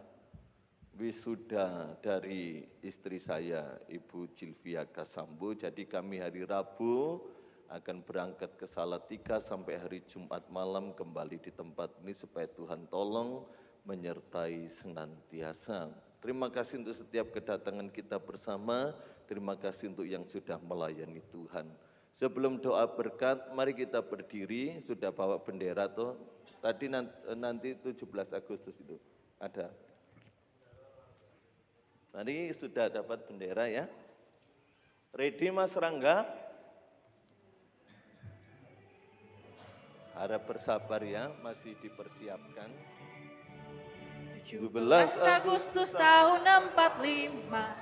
dari istri saya, Ibu Jilvia Kasambu. Jadi kami hari Rabu akan berangkat ke Salatiga sampai hari Jumat malam kembali di tempat ini supaya Tuhan tolong menyertai senantiasa. Terima kasih untuk setiap kedatangan kita bersama. Terima kasih untuk yang sudah melayani Tuhan. Sebelum doa berkat, mari kita berdiri. Sudah bawa bendera toh? Tadi nanti 17 Agustus itu ada. Tadi sudah dapat bendera, ya. Ready Mas Rangga? Harap bersabar, ya, masih dipersiapkan. 17 Agustus tahun 45,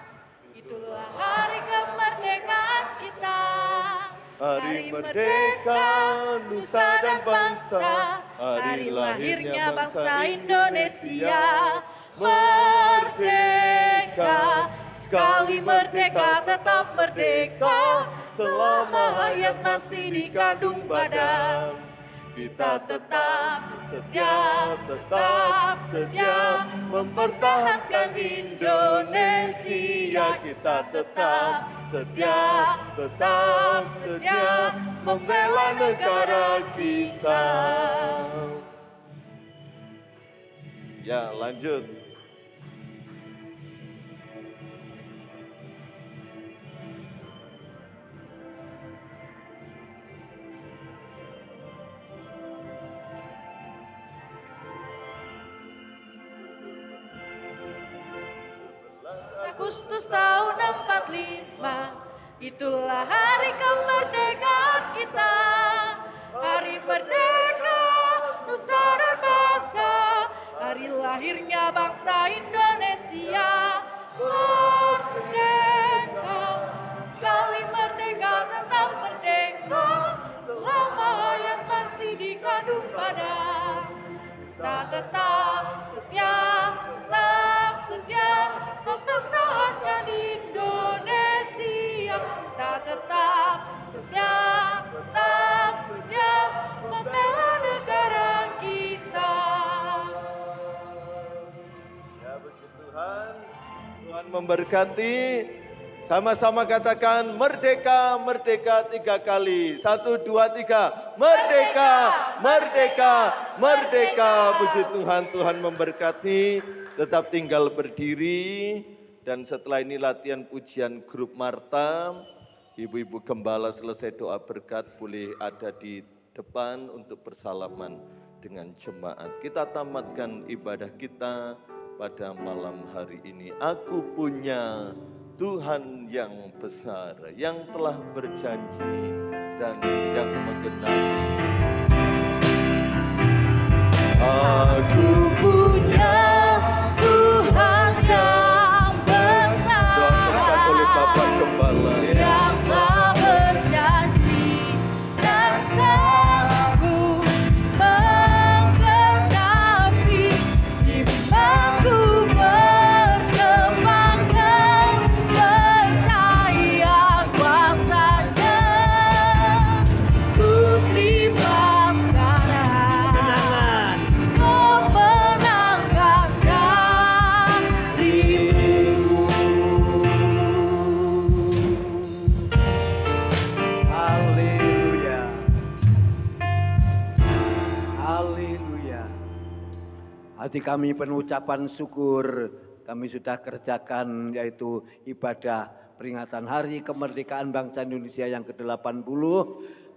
itulah hari kemerdekaan kita. Hari merdeka, nusa dan bangsa, hari lahirnya bangsa Indonesia. Merdeka, sekali merdeka tetap merdeka, selama hayat masih dikandung badan. Kita tetap setia mempertahankan Indonesia. Kita tetap setia membela negara kita. Ya, lanjut. Agustus tahun 45, itulah hari kemerdekaan kita. Hari merdeka, nusa dan bangsa, hari lahirnya bangsa Indonesia. merdeka, sekali merdeka tetap merdeka, selama hayat masih dikandung badan. Kita tetap setia mempertahankan Indonesia. Kita tetap setia membela negara kita. Ya, puji Tuhan. Tuhan memberkati. Sama-sama katakan merdeka, merdeka 3 kali. 1, 2, 3. Merdeka, merdeka, merdeka. Puji Tuhan, Tuhan memberkati. Tetap tinggal berdiri. Dan setelah ini latihan pujian grup Marta. Ibu-ibu gembala selesai doa berkat boleh ada di depan untuk bersalaman dengan jemaat. Kita tamatkan ibadah kita pada malam hari ini. Aku punya Tuhan yang besar, yang telah berjanji dan yang menggenapi. Aku punya Tuhan yang besar. Doakan oleh Bapak Gembala. Yang telah berjanji dan sanggup menggenapi imanku bersemangat percaya kuasanya. Ku terima sekarang kemenangan darimu. Haleluya. Haleluya. Hati kami penuh ucapan syukur. Kami sudah kerjakan yaitu ibadah peringatan Hari Kemerdekaan Bangsa Indonesia yang ke-80.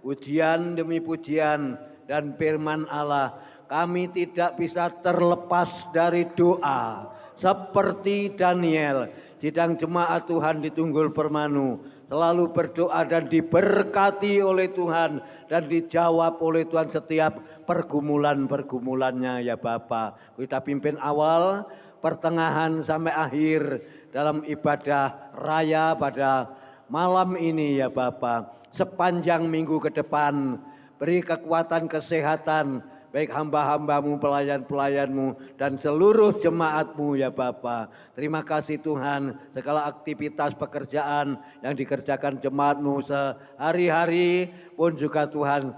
Pujian demi pujian dan firman Allah. Kami tidak bisa terlepas dari doa. Seperti Daniel, sidang jemaat Tuhan di Tunggul Permanu, selalu berdoa dan diberkati oleh Tuhan dan dijawab oleh Tuhan setiap pergumulan-pergumulannya ya Bapa. Kita pimpin awal, pertengahan sampai akhir dalam ibadah raya pada malam ini ya Bapa. Sepanjang minggu ke depan beri kekuatan kesehatan baik hamba-hambamu, pelayan-pelayanmu dan seluruh jemaatmu ya Bapa. Terima kasih Tuhan, segala aktivitas pekerjaan yang dikerjakan jemaatmu sehari-hari pun juga Tuhan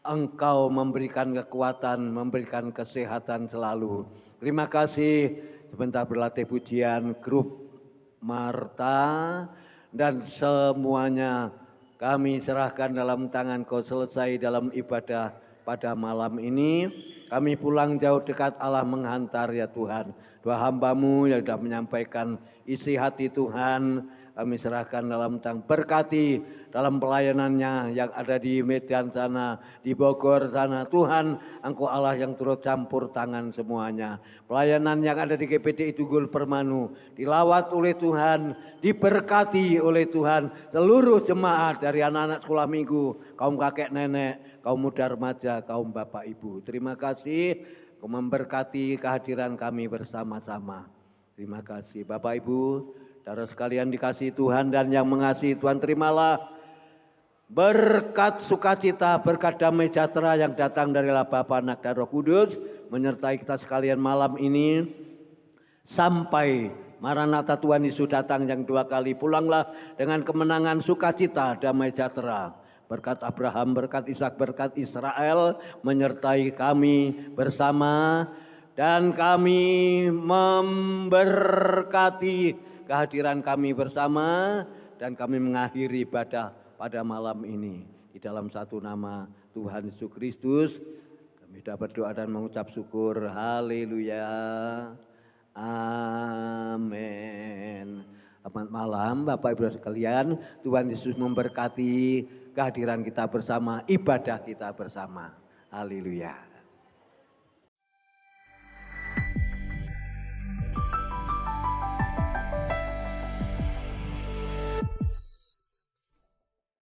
Engkau memberikan kekuatan, memberikan kesehatan selalu. Terima kasih. Sebentar berlatih pujian grup Marta dan semuanya kami serahkan dalam tangan Kau. Selesai dalam ibadah pada malam ini, kami pulang jauh dekat Allah menghantar ya Tuhan. Dua hamba-Mu yang sudah menyampaikan isi hati Tuhan, kami serahkan dalam tangan. Berkati dalam pelayanannya yang ada di Medan sana, di Bogor sana. Tuhan, Engkau Allah yang turut campur tangan semuanya. Pelayanan yang ada di GPDI Tunggul Permanu, dilawat oleh Tuhan, diberkati oleh Tuhan. Seluruh jemaat dari anak-anak sekolah minggu, kaum kakek nenek, kaum muda remaja, kaum bapak ibu. Terima kasih, Kau memberkati kehadiran kami bersama-sama. Terima kasih Bapak Ibu, saudara sekalian dikasihi Tuhan dan yang mengasihi Tuhan, terimalah berkat sukacita, berkat damai sejahtera yang datang dari Bapa, Anak dan Roh Kudus menyertai kita sekalian malam ini sampai Maranatha Tuhan Yesus datang yang 2 kali. Pulanglah dengan kemenangan, sukacita, damai sejahtera. Berkat Abraham, berkat Ishak, berkat Israel menyertai kami bersama dan kami memberkati kehadiran kami bersama dan kami mengakhiri ibadah pada malam ini di dalam satu nama Tuhan Yesus Kristus. Kami sudah berdoa dan mengucap syukur. Haleluya. Amin. Selamat malam Bapak Ibu sekalian. Tuhan Yesus memberkati kehadiran kita bersama, ibadah kita bersama. Haleluya.